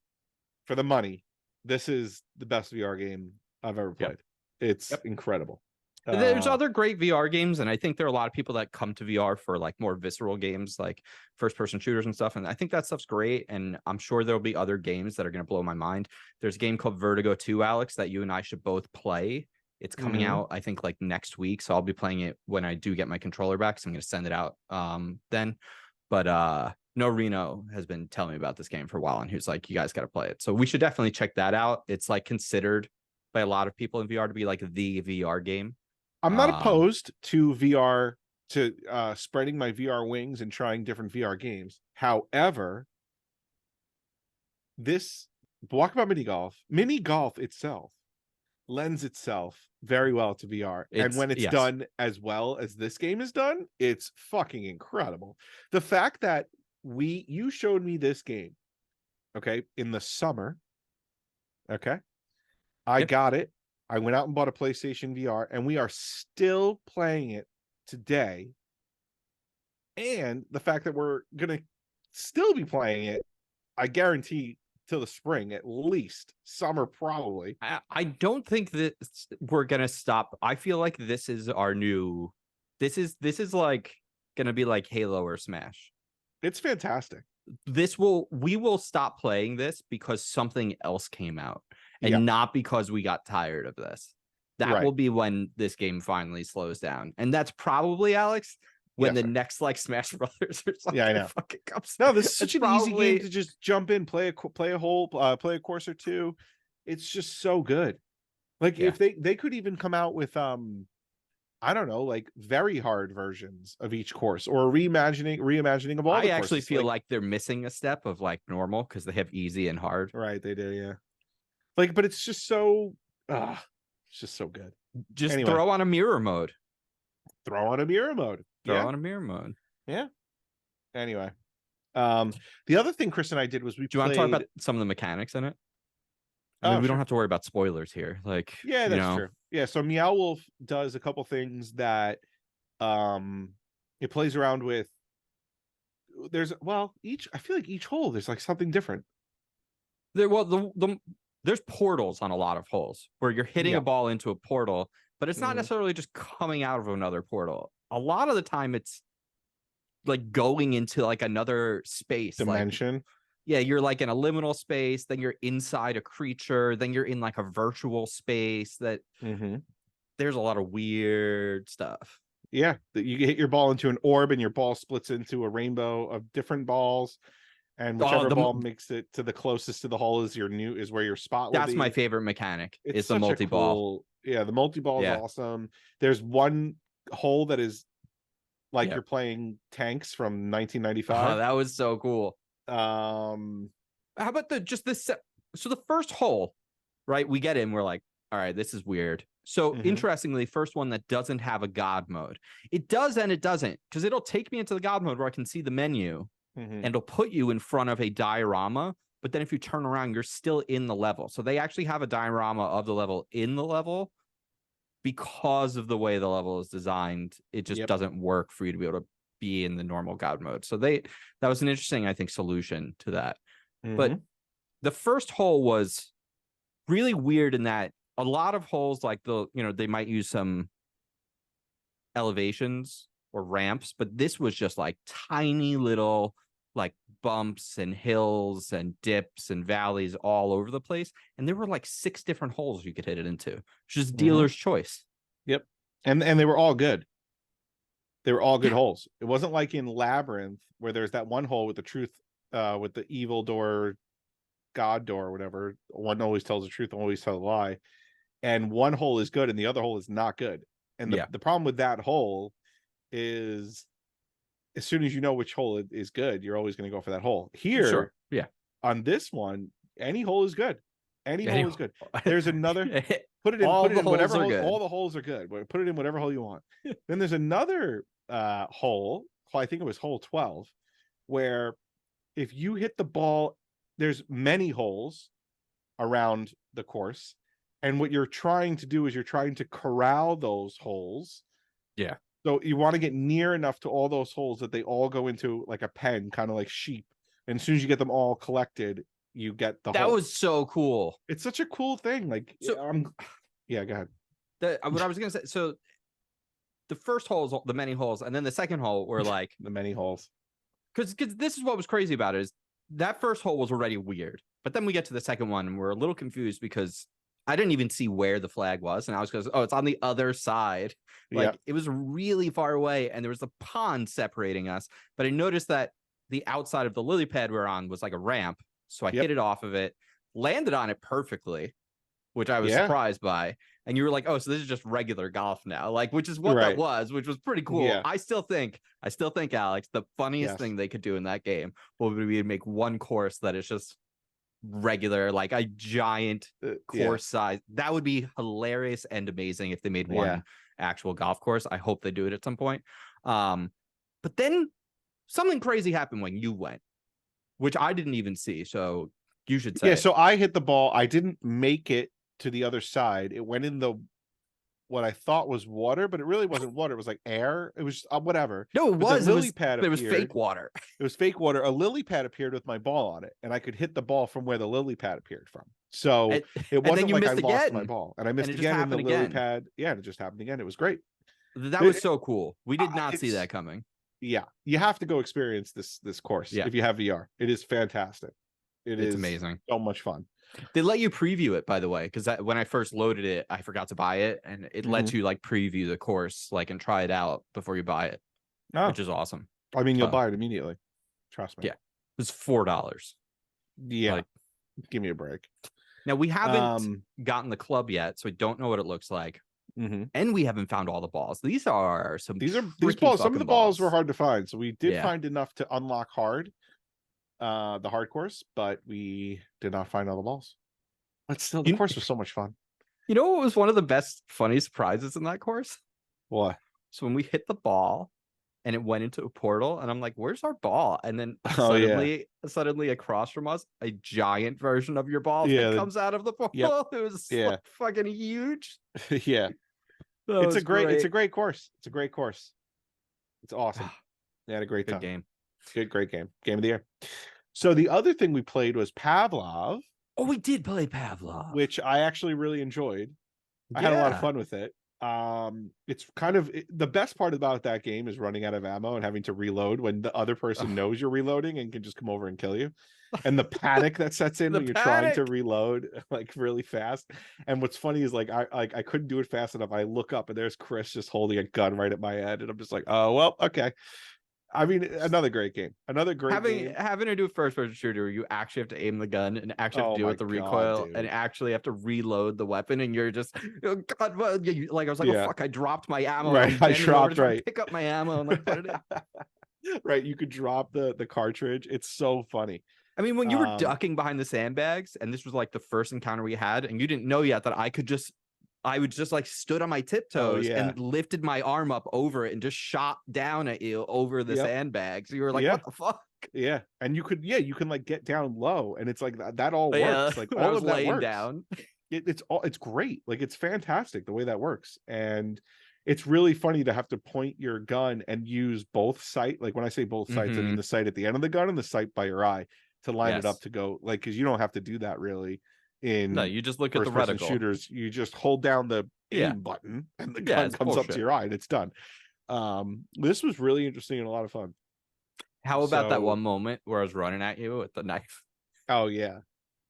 for the money, this is the best VR game I've ever played. It's incredible. There's other great VR games, and I think there are a lot of people that come to VR for like more visceral games, like first-person shooters and stuff. And I think that stuff's great. And I'm sure there'll be other games that are going to blow my mind. There's a game called Vertigo 2, Alex, that you and I should both play. It's coming out, I think, like next week. So I'll be playing it when I do get my controller back. So I'm going to send it out then. But No Reno has been telling me about this game for a while, and he was like, you guys got to play it. So we should definitely check that out. It's like considered by a lot of people in VR to be like the VR game. I'm not opposed to VR, to spreading my VR wings and trying different VR games. However, this Walkabout mini golf itself lends itself very well to VR. And when it's done as well as this game is done, it's fucking incredible. The fact that you showed me this game, okay, in the summer, okay, I got it. I went out and bought a PlayStation VR, and we are still playing it today. And the fact that we're going to still be playing it, I guarantee, till the spring, at least summer, probably. I don't think that we're going to stop. I feel like this is our new, this is like going to be like Halo or Smash. It's fantastic. We will stop playing this because something else came out. And not because we got tired of this. That will be when this game finally slows down. And that's probably, Alex, when the next like Smash Brothers or something fucking comes. No, this is such an easy game to just jump in, play a course or two. It's just so good. Like if they could even come out with I don't know, like very hard versions of each course, or reimagining of all the courses. I actually feel like they're missing a step of like normal, because they have easy and hard. Right, they do, yeah. Like, but it's just so it's just so good. Just throw on a mirror mode. Throw on a mirror mode. Yeah. Anyway. The other thing Chris and I did was Do you want to talk about some of the mechanics in it? I mean, we don't have to worry about spoilers here. Like, that's true. Yeah, so Meow Wolf does a couple things that it plays around with. I feel like each hole there's like something different. The there's portals on a lot of holes where you're hitting a ball into a portal, but it's not necessarily just coming out of another portal. A lot of the time it's like going into like another space, dimension. Like, yeah, you're like in a liminal space, then you're inside a creature, then you're in like a virtual space that there's a lot of weird stuff. Yeah, that you hit your ball into an orb and your ball splits into a rainbow of different balls. And whichever ball makes it to the closest to the hole is where your spot will be. That's my favorite mechanic. It's the multi-ball. Yeah, the multi-ball is awesome. There's one hole that is like you're playing tanks from 1995. Oh, that was so cool. How about so the first hole, right? We get in, we're like, all right, this is weird. So interestingly, first one that doesn't have a God mode. It does and it doesn't, because it'll take me into the God mode where I can see the menu. And it'll put you in front of a diorama, but then if you turn around, you're still in the level. So they actually have a diorama of the level in the level because of the way the level is designed. It just doesn't work for you to be able to be in the normal God mode. So that was an interesting, I think, solution to that. But the first hole was really weird in that a lot of holes, like they might use some elevations or ramps, but this was just like tiny little like bumps and hills and dips and valleys all over the place, and there were like 6 different holes you could hit it into. It's just dealer's choice. Yep. And they were all good. They were all good holes. It wasn't like in Labyrinth where there's that one hole with the truth, with the evil door, God door, or whatever. One always tells the truth, always tells a lie, and one hole is good and the other hole is not good. And the problem with that hole is, as soon as you know which hole is good, you're always going to go for that hole. Here, on this one, any hole is good. Any hole is good. There's another. Put it in. All put it in whatever hole. good. All the holes are good. Put it in whatever hole you want. Then there's another hole. I think it was hole 12, where if you hit the ball, there's many holes around the course, and what you're trying to do is you're trying to corral those holes. Yeah. So you want to get near enough to all those holes that they all go into like a pen, kind of like sheep. And as soon as you get them all collected, you get the hole. That was so cool. It's such a cool thing. Like, so, go ahead. What I was going to say, so the first hole is the many holes, and then the second hole were like the many holes. Because this is what was crazy about it, is that first hole was already weird. But then we get to the second one and we're a little confused because I didn't even see where the flag was. And I was going, oh, it's on the other side. Like it was really far away and there was a pond separating us. But I noticed that the outside of the lily pad we were on was like a ramp. So I hit it off of it, landed on it perfectly, which I was surprised by. And you were like, oh, so this is just regular golf now, like, which is what that was, which was pretty cool. Yeah. I still think, Alex, the funniest thing they could do in that game would be to make one course that is just regular, like a giant course size. That would be hilarious and amazing if they made one actual golf course. I hope they do it at some point. But then something crazy happened when you went, which I didn't even see. So you should say. Yeah, so I hit the ball. I didn't make it to the other side. It went in the what I thought was water, but it really wasn't water. It was like air. It was whatever. No, it was a lily pad. It was fake water. It was fake water. A lily pad appeared with my ball on it, and I could hit the ball from where the lily pad appeared from. So it wasn't like I lost my ball, and I missed again in the lily pad. Yeah, and it just happened again. It was great. That was so cool. We did not see that coming. Yeah, you have to go experience this course if you have VR. It is fantastic. It's amazing. So much fun. They let you preview it, by the way, because when I first loaded it, I forgot to buy it, and it lets you like preview the course, like, and try it out before you buy it, which is awesome. I mean, you'll buy it immediately. Trust me. Yeah, it's $4. Yeah, like, give me a break. Now we haven't gotten the club yet, so we don't know what it looks like, and we haven't found all the balls. These are these balls. Some of the balls were hard to find, so we did find enough to unlock the hard course, but we did not find all the balls. But still, the course was so much fun. You know what was one of the best funny surprises in that course? What? So when we hit the ball and it went into a portal, and I'm like, where's our ball? And then suddenly across from us, a giant version of your ball that comes out of the portal. It was like fucking huge. Yeah. It's a great course. It's a great course. It's awesome. They had a great time. Game. Great game. Game of the year. So the other thing we played was Pavlov, Oh, we did play Pavlov. which I actually really enjoyed. I had a lot of fun with it. It's kind of the best part about that game is running out of ammo and having to reload when the other person knows you're reloading and can just come over and kill you. And the panic that sets in when you're trying to reload like really fast. And what's funny is like I couldn't do it fast enough. I look up and there's Chris just holding a gun right at my head, and I'm just like, oh well, okay. I mean, another great game. Another great game. Having to do a first-person shooter, you actually have to aim the gun and actually have to deal with the recoil and actually have to reload the weapon, and you're just, oh God, like I was like, oh fuck, I dropped my ammo. Right, I dropped pick up my ammo and like put it in. Right, you could drop the cartridge. It's so funny. I mean, when you were ducking behind the sandbags, and this was like the first encounter we had, and you didn't know yet that I would just like stood on my tiptoes and lifted my arm up over it and just shot down at you over the sandbags. You were like, what the fuck? Yeah. And you can like get down low, and it's like that all works. Like all of that works. Down. It's great. Like it's fantastic the way that works. And it's really funny to have to point your gun and use both sight. Like when I say both sights, I mean the sight at the end of the gun and the sight by your eye to line it up to go, like, because you don't have to do that really. No, you just look at the reticle. Shooters, you just hold down the aim button and the gun comes up to your eye and it's done. This was really interesting and a lot of fun. How about that one moment where I was running at you with the knife? Oh yeah.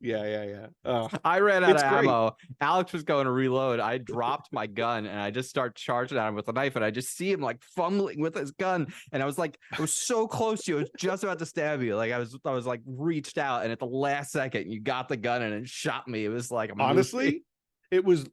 I ran out of ammo. Alex was going to reload. I dropped my gun and I just start charging at him with a knife, and I just see him like fumbling with his gun, and I was so close to you. I was just about to stab you. Like I was like reached out, and at the last second you got the gun and it shot me. It was like honestly it was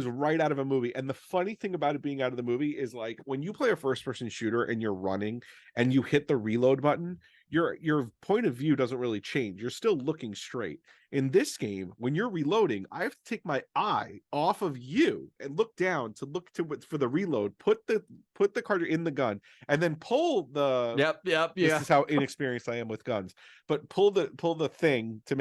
right out of a movie. And the funny thing about it being out of the movie is like when you play a first-person shooter and you're running and you hit the reload button, your point of view doesn't really change. You're still looking straight. In this game, when you're reloading, I have to take my eye off of you and look down to look for the reload, put the cartridge in the gun, and then pull the This is how inexperienced I am with guns. But pull the thing to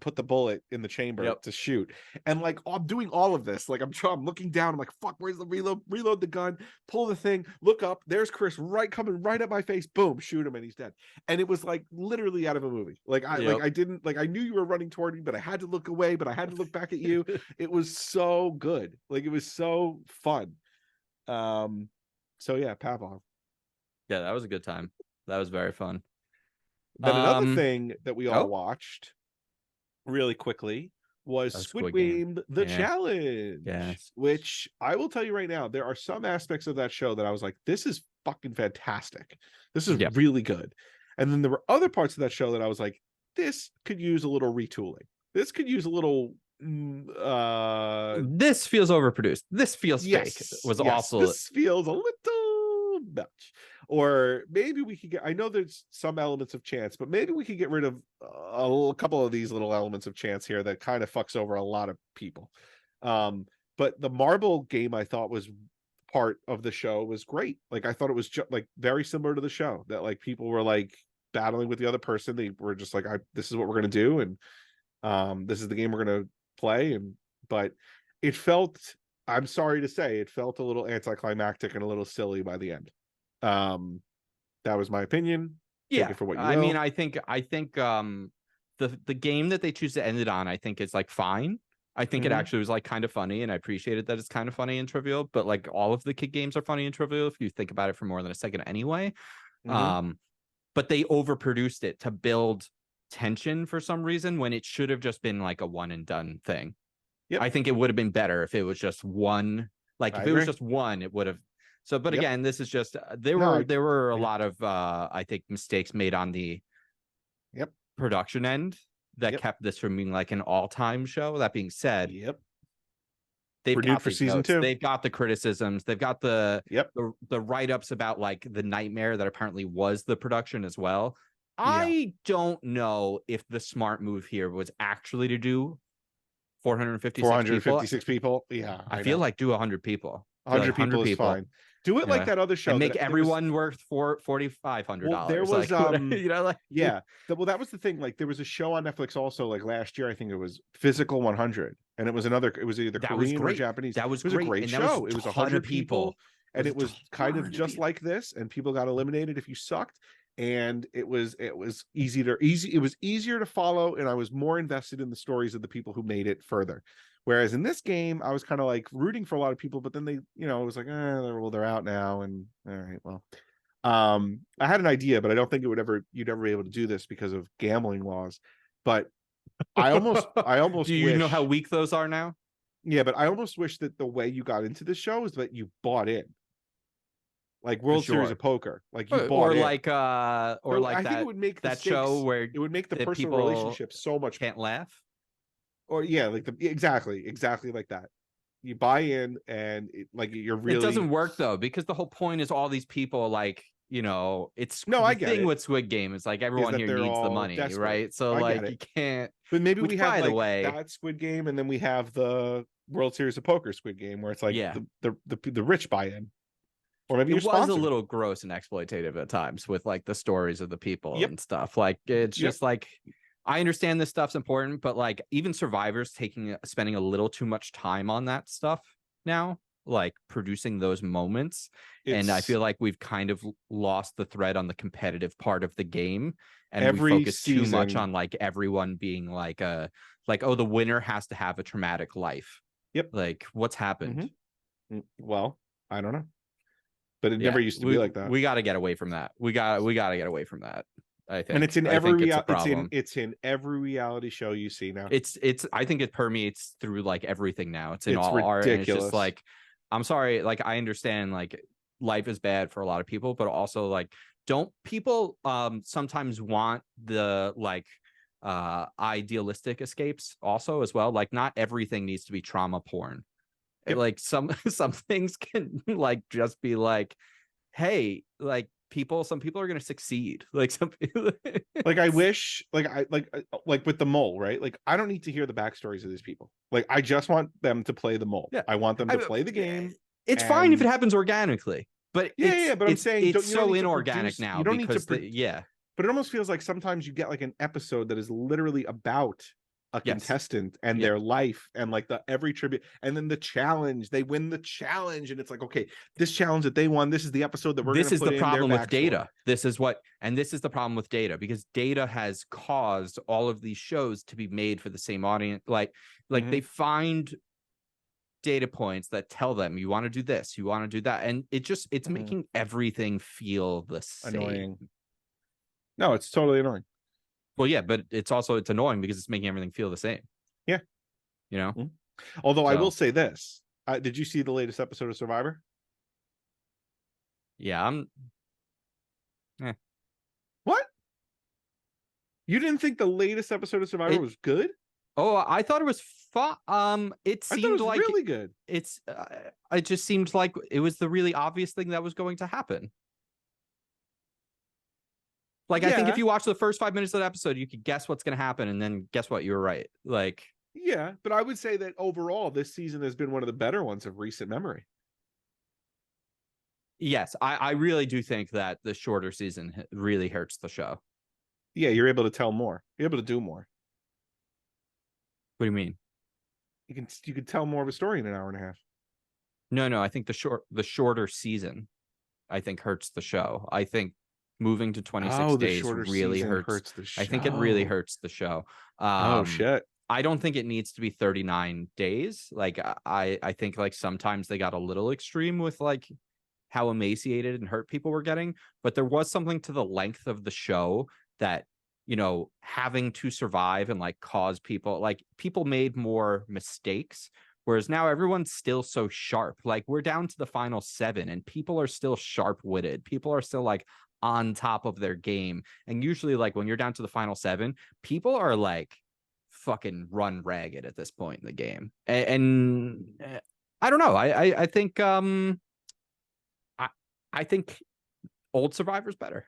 put the bullet in the chamber to shoot. And like I'm doing all of this, like I'm looking down, I'm like, fuck, where's the reload the gun, pull the thing, look up, there's Chris coming right at my face, boom, shoot him, and he's dead. And it was like literally out of a movie. Like I knew you were running toward me, but I had to look away, but I had to look back at you. It was so good. Like it was so fun. So yeah, Pavlov. Yeah, that was a good time. That was very fun. Then another thing that we all watched really quickly was Squid Game The Challenge, which I will tell you right now, there are some aspects of that show that I was like, this is fucking fantastic. This is really good. And then there were other parts of that show that I was like, this could use a little retooling. This could use a little this feels overproduced. This feels fake. Also this feels a little much. Or maybe we could get, I know there's some elements of chance, but maybe we could get rid of a couple of these little elements of chance here that kind of fucks over a lot of people. But the marble game I thought was part of the show was great. Like I thought it was like very similar to the show, that like people were like battling with the other person. They were just like, this is what we're going to do. And this is the game we're going to play. But it felt, I'm sorry to say, it felt a little anticlimactic and a little silly by the end. That was my opinion. Yeah, for what you will. I mean, I think the game that they choose to end it on, I think is like fine. I think it actually was like kind of funny, and I appreciated that it's kind of funny and trivial. But like all of the kid games are funny and trivial if you think about it for more than a second anyway. But they overproduced it to build tension for some reason when it should have just been like a one and done thing. I think it would have been better if it was just one. Like if it was just one, it would have. So, but again, this is just there were a lot of I think mistakes made on the production end that kept this from being like an all-time show. That being said, they've got for season 2. They've got the criticisms. They've got the write-ups about like the nightmare that apparently was the production as well. I don't know if the smart move here was actually to do 456 people. Yeah, I feel like do 100 people. 100 people is fine. Do it like that other show and make everyone worth $4,500. Well, there was like, that was the thing. Like there was a show on Netflix also like last year. I think it was Physical 100, and it was either Korean or Japanese. That was a great show. It was 100 people, and it was kind of just like this, and people got eliminated if you sucked. and it was easier to follow, and I was more invested in the stories of the people who made it further. Whereas in this game, I was kind of like rooting for a lot of people, but then they, it was like, they're out now, and all right, well, I had an idea, but I don't think you'd ever be able to do this because of gambling laws. But I almost do you know wish, how weak those are now? Yeah, but I almost wish that the way you got into this show is that you bought in. Like World Series of Poker, like you bought in. I think it would make that show where it would make the personal people relationship so much can't laugh. Or exactly like that. You buy in, and you're really. It doesn't work though, because the whole point is all these people it's I get it. With Squid Game is like everyone here needs the money, desperate. right? So you can't. But maybe we have by the way, that Squid Game, and then we have the World Series of Poker Squid Game, where it's like the rich buy in. Or maybe it was a little gross and exploitative at times with the stories of the people and stuff. It's just I understand this stuff's important, but even Survivor's spending a little too much time on that stuff now, producing those moments. And I feel like we've kind of lost the thread on the competitive part of the game, and we focus too much on everyone being the winner has to have a traumatic life. Yep. What's happened? Mm-hmm. Well, I don't know. But it never used to be like that. We got to get away from that. We got to get away from that. I think. And it's in every reality show you see now. I think it permeates through everything now. It's in all art, and it's just I'm sorry, I understand life is bad for a lot of people, but also don't people sometimes want the idealistic escapes also as well? Not everything needs to be trauma porn. Yep. Some things can just be hey, some people are going to succeed. Some people I wish with the mole, right? I don't need to hear the backstories of these people. I just want them to play the mole. I want them to play the game. It's fine if it happens organically, but but I'm saying it's so inorganic now. You don't need to but it almost feels like sometimes you get an episode that is literally about a contestant and their life, and every tribute, and then the challenge, they win the challenge, and it's okay, this challenge that they won, this is the episode that we're going to put in. This is the problem with data. This is the problem with data, because data has caused all of these shows to be made for the same audience. They find data points that tell them you want to do this, you want to do that, and it's making everything feel the same. Annoying. No, it's totally annoying. Well, yeah, but it's annoying because it's making everything feel the same. Yeah. Although I will say this. Did you see the latest episode of Survivor? Yeah, What? You didn't think the latest episode of Survivor was good? Oh, I thought it was fun. It seemed really good. It just seemed like it was the really obvious thing that was going to happen. I think if you watch the first 5 minutes of the episode, you could guess what's going to happen, and then guess what? You were right. Yeah, but I would say that overall, this season has been one of the better ones of recent memory. Yes, I really do think that the shorter season really hurts the show. Yeah, you're able to tell more. You're able to do more. What do you mean? You can tell more of a story in an hour and a half. No, I think the shorter season, I think, hurts the show. I think moving to 26 days really hurts the show. I think it really hurts the show. Oh shit. I don't think it needs to be 39 days. I think sometimes they got a little extreme with how emaciated and hurt people were getting, but there was something to the length of the show that, having to survive and cause people people made more mistakes, whereas now everyone's still so sharp. We're down to the final 7 and people are still sharp-witted. People are still on top of their game, and usually when you're down to the final 7, people are fucking run ragged at this point in the game, and I don't know. I think I think old Survivor's better.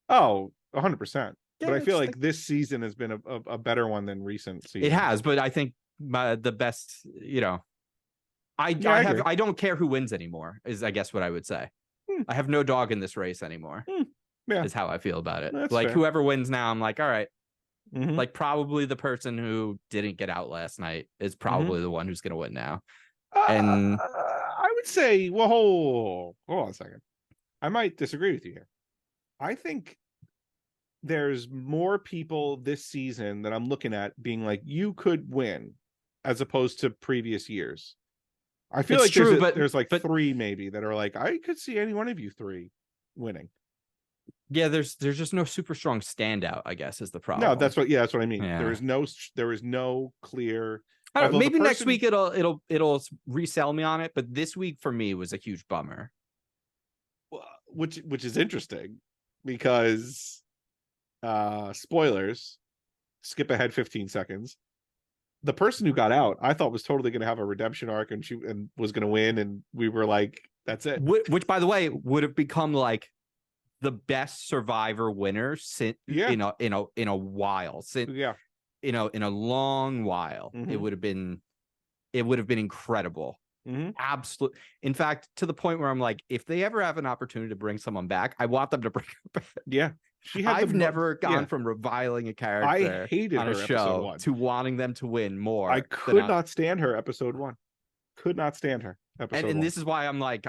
Oh, 100%. But I feel like this season has been a better one than recent seasons. It has, but I think the best, I don't care who wins anymore, is I guess what I would say. I have no dog in this race anymore. Yeah. Is how I feel about it. That's fair. Whoever wins now, I'm all right. Probably the person who didn't get out last night is probably the one who's going to win now. And I would say, well, hold on a second. I might disagree with you here. I think there's more people this season that I'm looking at being like, you could win, as opposed to previous years. I feel It's like true, there's like but 3 maybe that are like, I could see any one of you 3 winning. yeah, there's just no super strong standout, I guess, is the problem. No, that's what I mean. Yeah. There is no clear. I don't know, maybe next week it'll resell me on it, but this week for me was a huge bummer. Which is interesting because spoilers, skip ahead 15 seconds. The person who got out, I thought was totally going to have a redemption arc and was going to win, and we were like, that's it. Which, by the way, would have become like the best Survivor winner since in a while, since in a long while. Mm-hmm. It would have been incredible. Mm-hmm. Absolute. In fact, to the point where I'm like, if they ever have an opportunity to bring someone back, I want them to bring her back. Yeah. I've never gone from reviling a character I hated on her a show to wanting them to win more. I could not stand her episode 1. Could not stand her episode 1. And this is why I'm like,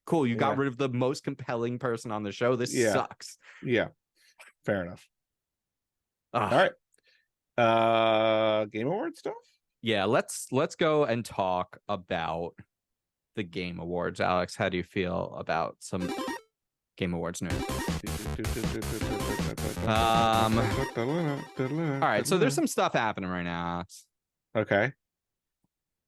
cool, you got rid of the most compelling person on the show. This sucks. Yeah. Fair enough. All right. Game Awards stuff? Yeah, let's go and talk about the Game Awards. Alex, how do you feel about some Game Awards news? All right, so there's some stuff happening right now. Okay.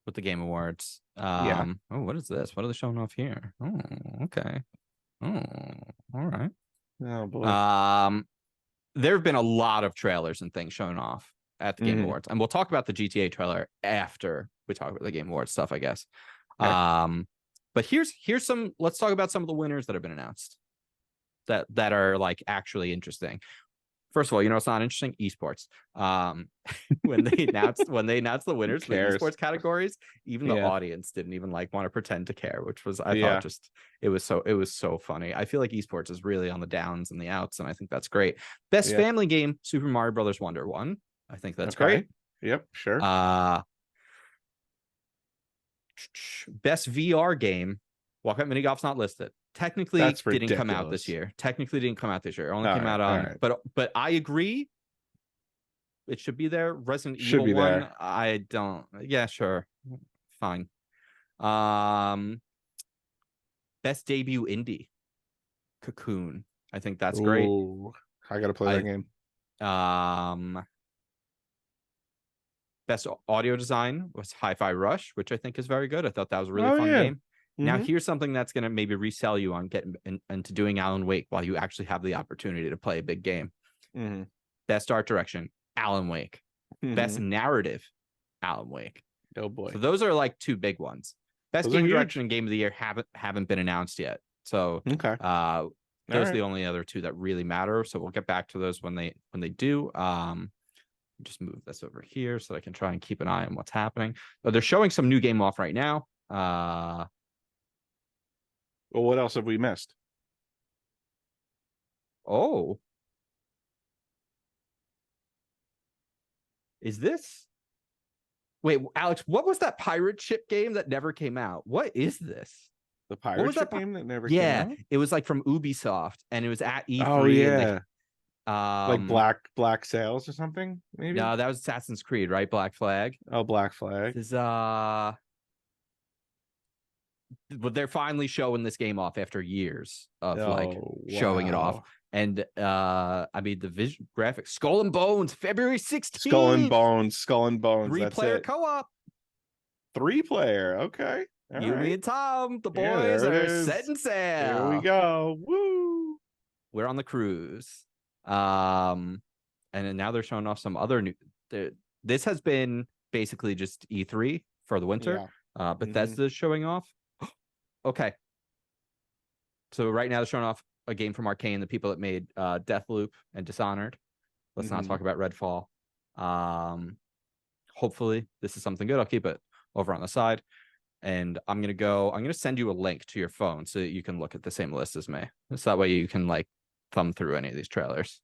With the Game Awards. Oh, what is this? What are they showing off here? Oh, okay. Oh, all right. Oh boy. There have been a lot of trailers and things shown off at the Game Awards, and we'll talk about the GTA trailer after we talk about the Game Awards stuff, I guess. Okay. But here's some. Let's talk about some of the winners that have been announced that are like actually interesting. First of all, it's not interesting. Esports. When they announced the winners for the esports categories, even the audience didn't even like want to pretend to care, which was I thought just it was so funny. I feel like esports is really on the downs and the outs, and I think that's great. Best family game, Super Mario Brothers Wonder won. I think that's great. Yep, sure. Best VR game, Walkabout Mini Golf's not listed. Technically didn't come out this year. It only came out on but I agree it should be there. Resident Evil 1. There. I don't. Yeah, sure. Fine. Best debut indie, Cocoon. I think that's great. I gotta play that game. Best audio design was Hi-Fi Rush, which I think is very good. I thought that was a really fun game. Now here's something that's going to maybe resell you on getting into doing Alan Wake while you actually have the opportunity to play a big game. Best art direction, Alan Wake. Best narrative, Alan Wake. Oh boy. So those are like 2 big ones. Best game direction and game of the year haven't been announced yet. So those are the only other 2 that really matter. So we'll get back to those when they do. Just move this over here so that I can try and keep an eye on what's happening. They're showing some new game off right now. Well, what else have we missed? Oh. Is this? Wait, Alex, what was that pirate ship game that never came out? What is this? The pirate ship game that never came out? Yeah, it was like from Ubisoft, and it was at E3. Oh, yeah. And like Black Sails or something, maybe? No, that was Assassin's Creed, right? Black Flag. Oh, Black Flag. This is but they're finally showing this game off after years of showing it off. And I mean the visual graphics, Skull and Bones, February 16th. Skull and Bones. 3-player co-op. 3-player, okay. You, me, and Tom, the boys are setting sail. Here we go. Woo! We're on the cruise. And then now they're showing off some other new. This has been basically just E3 for the winter. Bethesda's showing off. Okay. So right now they're showing off a game from Arcane, the people that made Deathloop and Dishonored. Let's not talk about Redfall. Hopefully this is something good. I'll keep it over on the side. And I'm going to send you a link to your phone so that you can look at the same list as me. So that way you can like thumb through any of these trailers.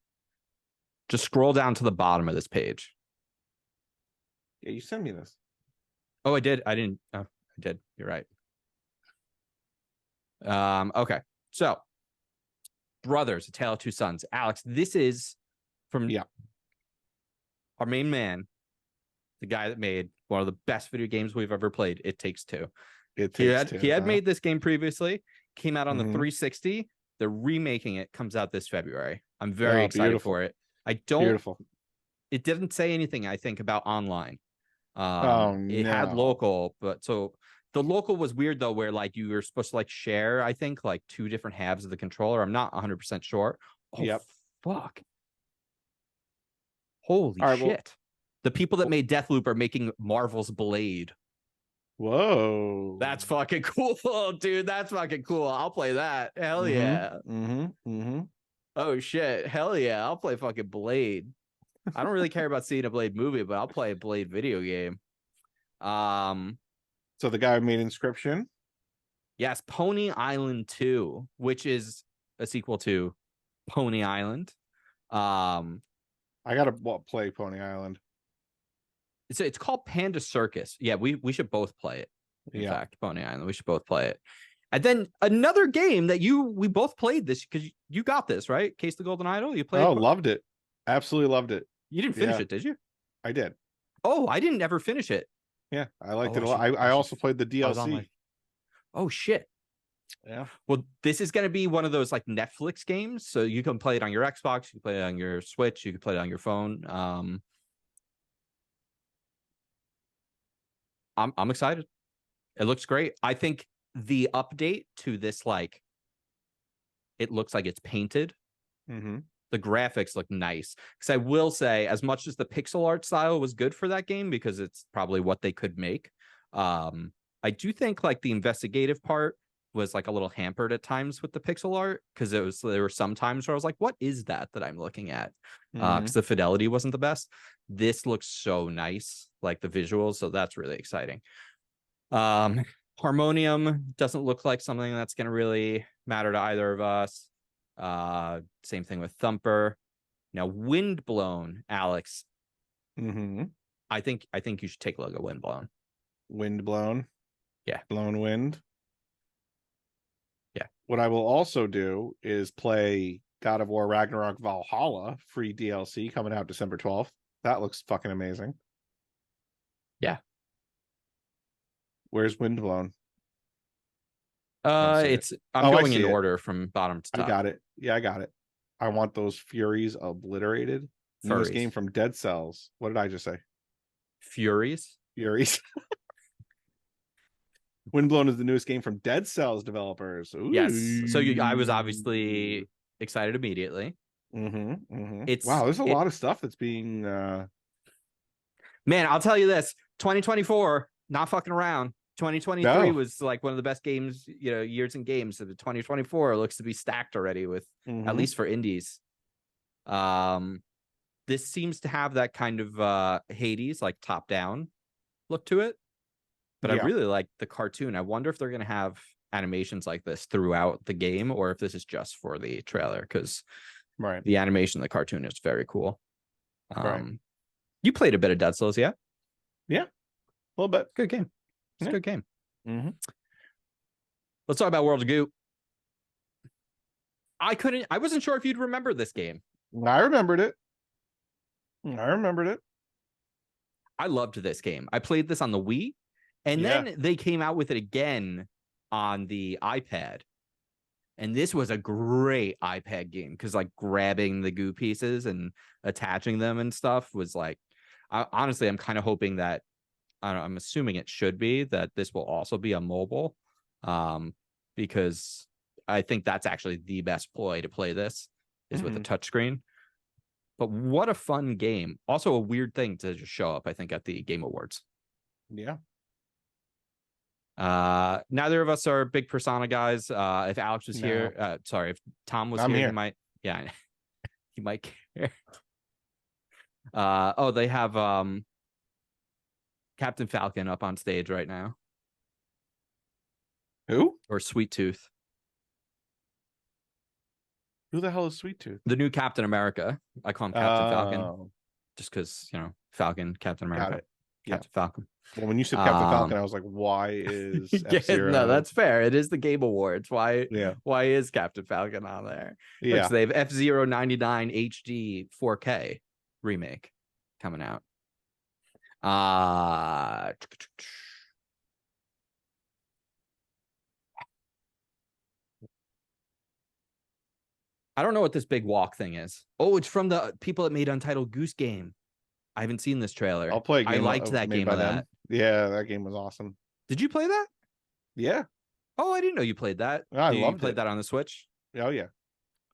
Just scroll down to the bottom of this page. Yeah, you sent me this. Oh, I did. I didn't. Oh, I did. You're right. Okay. So Brothers, A Tale of Two Sons. Alex, this is from our main man, the guy that made one of the best video games we've ever played, It Takes Two. He had made this game previously, came out on the 360. They're remaking it, comes out this February. I'm very excited for it. It didn't say anything, I think, about online. It had local, but so the local was weird though, where like you were supposed to like share, I think, like 2 different halves of the controller. I'm not 100% sure. Fuck. Holy shit. Well, the people that made Deathloop are making Marvel's Blade. Whoa. That's fucking cool, dude. That's fucking cool. I'll play that. Hell yeah. Oh shit. Hell yeah. I'll play fucking Blade. I don't really care about seeing a Blade movie, but I'll play a Blade video game. So the guy who made Inscription? Yes, Pony Island 2, which is a sequel to Pony Island. I gotta play Pony Island. So it's called Panda Circus. Yeah, we should both play it. In fact, Pony Island, we should both play it. And then another game that we both played this because you got this, right? Case the Golden Idol. You played. Oh, loved it. Absolutely loved it. You didn't finish it, did you? I did. Oh, I didn't ever finish it. Yeah, I liked it a lot. I also played the DLC. Oh shit. Yeah. Well, this is going to be one of those like Netflix games, so you can play it on your Xbox, you can play it on your Switch, you can play it on your phone. I'm excited. It looks great. I think the update to this, like, it looks like it's painted. The graphics look nice. Because I will say, as much as the pixel art style was good for that game, because it's probably what they could make, I do think like the investigative part was like a little hampered at times with the pixel art, because there were some times where I was like, what is that I'm looking at? Because the fidelity wasn't the best. This looks so nice, like the visuals, so that's really exciting. Harmonium doesn't look like something that's going to really matter to either of us. Same thing with Thumper. Now, Windblown, Alex. I think you should take a look at Windblown. Windblown? Yeah. Blown wind? Yeah. What I will also do is play God of War Ragnarok Valhalla free DLC coming out December 12th. That looks fucking amazing. Yeah. Where's Windblown? I'm going in order from bottom to top. I got it. Yeah, I got it. I want those Furies obliterated. Newest game from Dead Cells. What did I just say? Furies. Windblown is the newest game from Dead Cells developers. Ooh. Yes. So I was obviously excited immediately. Wow, there's a lot of stuff that's being. Man, I'll tell you this: 2024, not fucking around. 2023 was like one of the best games, years in games. So the 2024 looks to be stacked already with, at least for indies. This seems to have that kind of Hades, like top down look to it. But I really like the cartoon. I wonder if they're going to have animations like this throughout the game, or if this is just for the trailer, because the animation of the cartoon is very cool. You played a bit of Dead Cells, yeah? Yeah, a little bit. Good game. It's a good game. Let's talk about World of Goop. I wasn't sure if you'd remember this game. I remembered it. I loved this game. I played this on the Wii, and then they came out with it again on the iPad. And this was a great iPad game, because like grabbing the goo pieces and attaching them and stuff was like, honestly, I'm kind of hoping that, I'm assuming it should be that this will also be a mobile, because I think that's actually the best way to play this is with the touchscreen. But what a fun game. Also a weird thing to just show up, I think, at the Game Awards. Yeah. Neither of us are big Persona guys. If Alex was here, if Tom was here, he might, he might care. They have Captain Falcon up on stage right now. Who? Or Sweet Tooth. Who the hell is Sweet Tooth? The new Captain America. I call him Captain Falcon. Just because, Falcon, Captain America. Got it. Captain Falcon. Well, when you said Captain Falcon, I was like, why is F-Zero? No, that's fair. It is the Game Awards. Why Yeah. Why is Captain Falcon on there? Yeah. Look, they have F-Zero 99 HD 4K remake coming out. I don't know what this big walk thing is. Oh, it's from the people that made Untitled Goose Game. I haven't seen this trailer. I'll play a game. I liked that game by of them. that. Yeah, that game was awesome. Did you play that? Yeah. Oh, I didn't know you played that. I loved played that on the Switch. Oh yeah.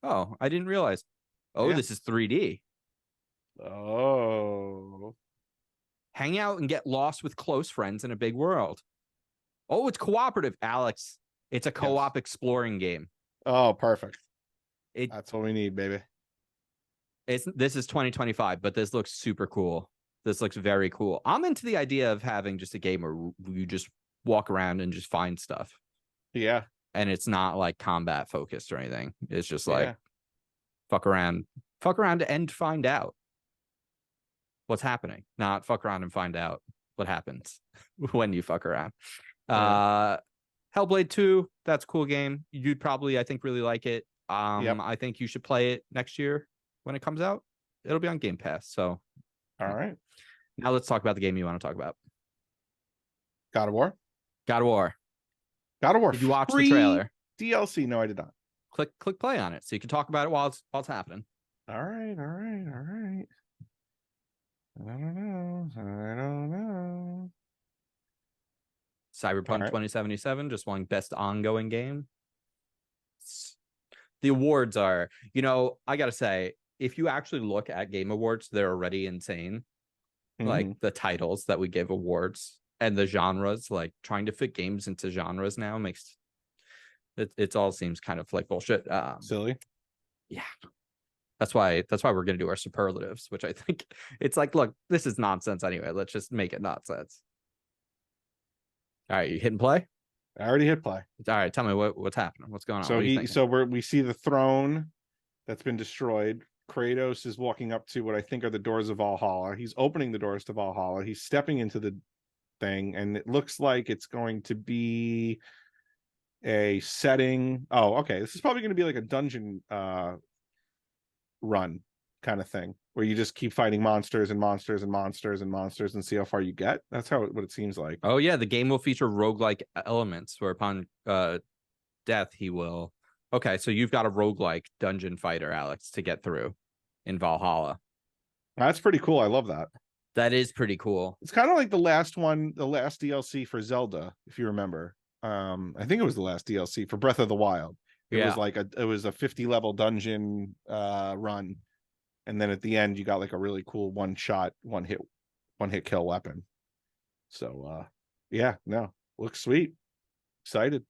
Oh, I didn't realize. Oh, Yeah. this is 3D. Oh. Hang out and get lost with close friends in a big world. Oh, it's cooperative, Alex. It's a co-op exploring game. Oh, perfect. That's what we need, baby. This is 2025, but this looks super cool. This looks very cool. I'm into the idea of having just a game where you just walk around and just find stuff. Yeah. And it's not like combat focused or anything. It's just like fuck around and find out what's happening. Not fuck around and find out what happens when you fuck around. Hellblade 2, that's a cool game. You'd probably, I think, really like it. I think you should play it next year when it comes out. It'll be on Game Pass. So, all right. Now let's talk about the game you want to talk about. God of War. God of War. God of War. Did you watch the trailer? DLC? No, I did not. Click play on it so you can talk about it while it's happening. All right. I don't know. Cyberpunk 2077 just won best ongoing game. The awards are, I gotta say, if you actually look at Game Awards, they're already insane. Like the titles that we give awards and the genres, like trying to fit games into genres now makes it all seems kind of like bullshit. Silly. Yeah. That's why we're gonna do our superlatives, which I think it's like, look, this is nonsense anyway. Let's just make it nonsense. All right, you hit and play? I already hit play. All right, tell me what's happening. What's going on? So we see the throne that's been destroyed. Kratos is walking up to what I think are the doors of Valhalla. He's opening the doors to Valhalla. He's stepping into the thing, and it looks like it's going to be a setting. Oh, okay. This is probably going to be like a dungeon run kind of thing, where you just keep fighting monsters and monsters and monsters and monsters and see how far you get. That's what it seems like. Oh yeah, the game will feature roguelike elements where upon death he will. Okay, so you've got a roguelike dungeon fighter, Alex, to get through in Valhalla. That's pretty cool. I love that. That is pretty cool. It's kind of like the last DLC for Zelda, if you remember. I think it was the last DLC for Breath of the Wild. It was a 50 level dungeon run, and then at the end you got like a really cool one hit kill weapon. So looks sweet. Excited.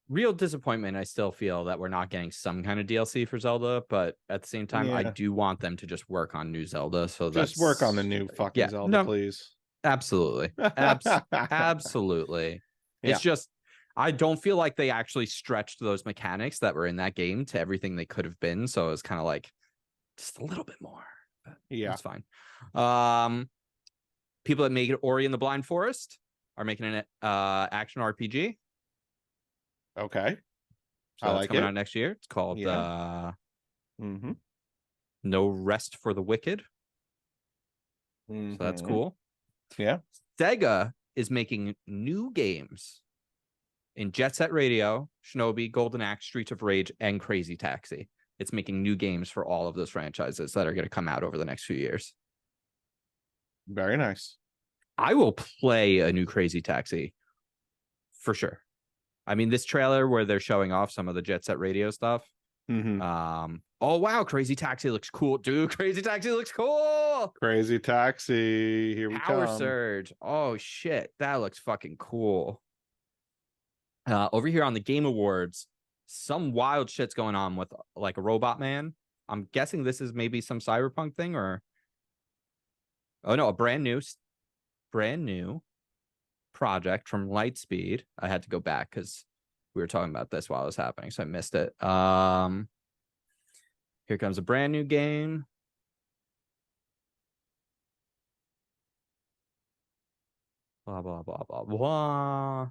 Real disappointment. I still feel that we're not getting some kind of DLC for Zelda, but at the same time, I do want them to just work on new Zelda. So just work on the new fucking Zelda, please. Absolutely, absolutely. It's just I don't feel like they actually stretched those mechanics that were in that game to everything they could have been. So it's kind of like just a little bit more. But that's fine. People that make it Ori and the Blind Forest are making an action RPG. Okay. So that's coming out next year. It's called No Rest for the Wicked. So that's cool. Yeah. Sega is making new games in Jet Set Radio, Shinobi, Golden Axe, Streets of Rage, and Crazy Taxi. It's making new games for all of those franchises that are going to come out over the next few years. Very nice. I will play a new Crazy Taxi for sure. I mean, this trailer where they're showing off some of the Jet Set Radio stuff. Oh wow, Crazy Taxi looks cool, dude. Crazy Taxi looks cool. Crazy Taxi, here we Power come. Surge. Oh shit, that looks fucking cool. Over here on the Game Awards, some wild shit's going on with like a Robot Man. I'm guessing this is maybe some cyberpunk thing, or a brand new project from Lightspeed. I had to go back because we were talking about this while it was happening, so I missed it. Here comes a brand new game. Blah blah blah blah blah.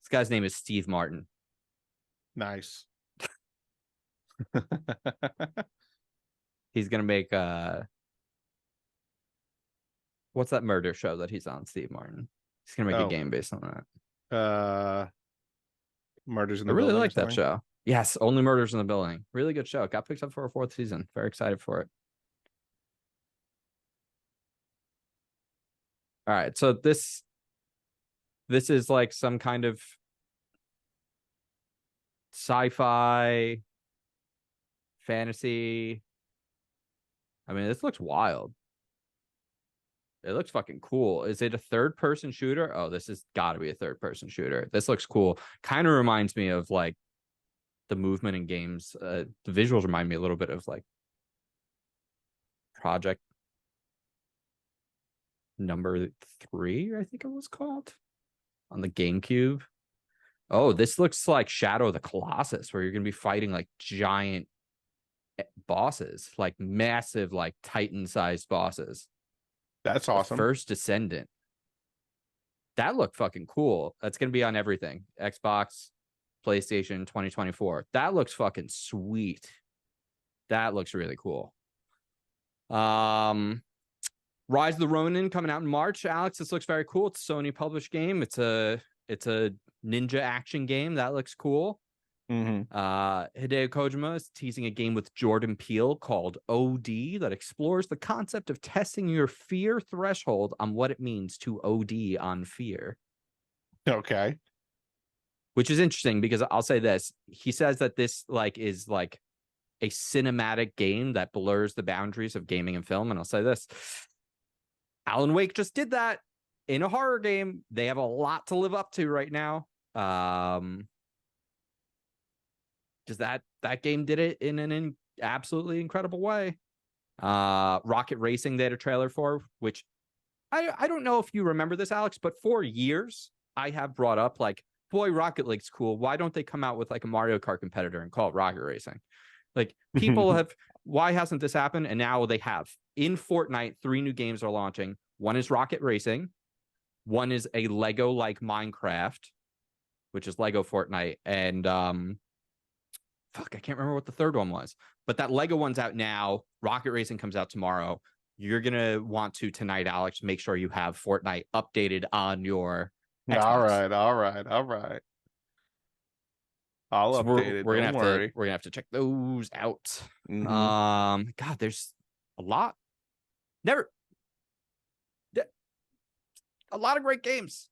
This guy's name is Steve Martin. Nice. He's gonna make what's that murder show that he's on, Steve Martin? He's gonna make a game based on that. Murders in I the really Building like that show. Yes, Only Murders in the Building. Really good show. Got picked up for a 4th season. Very excited for it. All right, so this is like some kind of sci-fi fantasy. I mean, this looks wild. It looks fucking cool. Is it a third-person shooter? Oh, this has got to be a third-person shooter. This looks cool. Kind of reminds me of like the movement in games. The visuals remind me a little bit of like Project number 3, I think it was called, on the GameCube. Oh, this looks like Shadow of the Colossus, where you're gonna be fighting like giant bosses, like massive, like Titan-sized bosses. That's awesome. The first Descendant. That looked fucking cool. That's gonna be on everything. Xbox, PlayStation 2024. That looks fucking sweet. That looks really cool. Rise of the Ronin coming out in March. Alex, this looks very cool. It's a Sony published game. It's a ninja action game. That looks cool. Hideo Kojima is teasing a game with Jordan Peele called OD that explores the concept of testing your fear threshold on what it means to OD on fear. Okay. Which is interesting because I'll say this. He says that this like is like a cinematic game that blurs the boundaries of gaming and film. And I'll say this. Alan Wake just did that in a horror game. They have a lot to live up to right now. Because that game did it in an absolutely incredible way. Rocket Racing they had a trailer for, which I don't know if you remember this, Alex, but for years I have brought up like, boy, Rocket League's cool. Why don't they come out with like a Mario Kart competitor and call it Rocket Racing? Like people have, why hasn't this happened? And now they have. In Fortnite, 3 new games are launching. One is Rocket Racing. One is a Lego like Minecraft, which is Lego Fortnite. And fuck, I can't remember what the third one was. But that Lego one's out now. Rocket Racing comes out tomorrow. You're gonna want to tonight, Alex, make sure you have Fortnite updated on your Xbox. All right. I'll update it. We're gonna have to check those out. God, there's a lot. A lot of great games.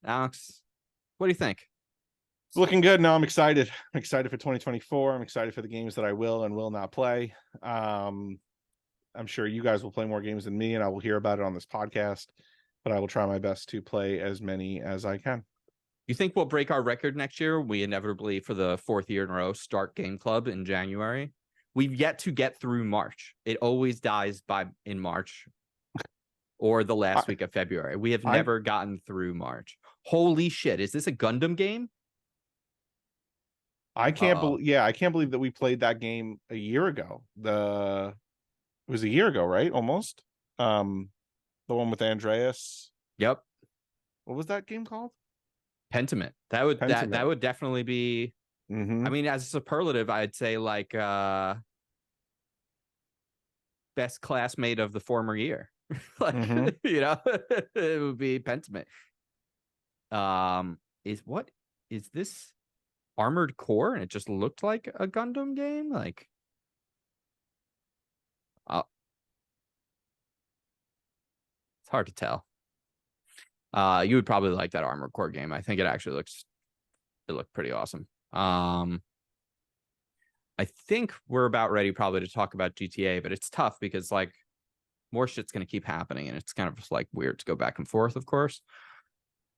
Alex, what do you think? It's looking good. No, I'm excited. I'm excited for 2024. I'm excited for the games that I will and will not play. I'm sure you guys will play more games than me, and I will hear about it on this podcast, but I will try my best to play as many as I can. You think we'll break our record next year? We inevitably, for the 4th year in a row, start Game Club in January. We've yet to get through March. It always dies in March or the last week of February. We have never gotten through March. Holy shit. Is this a Gundam game? I can't believe that we played that game a year ago. It was a year ago, right? Almost. The one with Andreas. Yep. What was that game called? Pentiment. That would definitely be. I mean, as a superlative, I'd say like best classmate of the former year. Like you know, it would be Pentiment. Is this Armored Core? And it just looked like a Gundam game. Like, it's hard to tell. You would probably like that Armored Core game. I think it actually looked pretty awesome. I think we're about ready probably to talk about GTA, but it's tough because like more shit's going to keep happening and it's kind of just like weird to go back and forth, of course.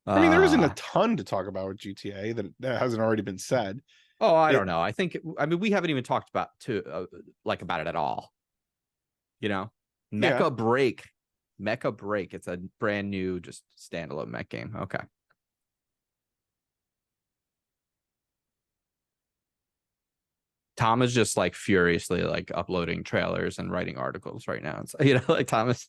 I mean, there isn't a ton to talk about with GTA that hasn't already been said. Oh, I don't know. I mean, we haven't even talked about about it at all. You know, Mecha Break. It's a brand new, just standalone mech game. Okay. Tom is just like furiously like uploading trailers and writing articles right now. It's, you know, like Thomas.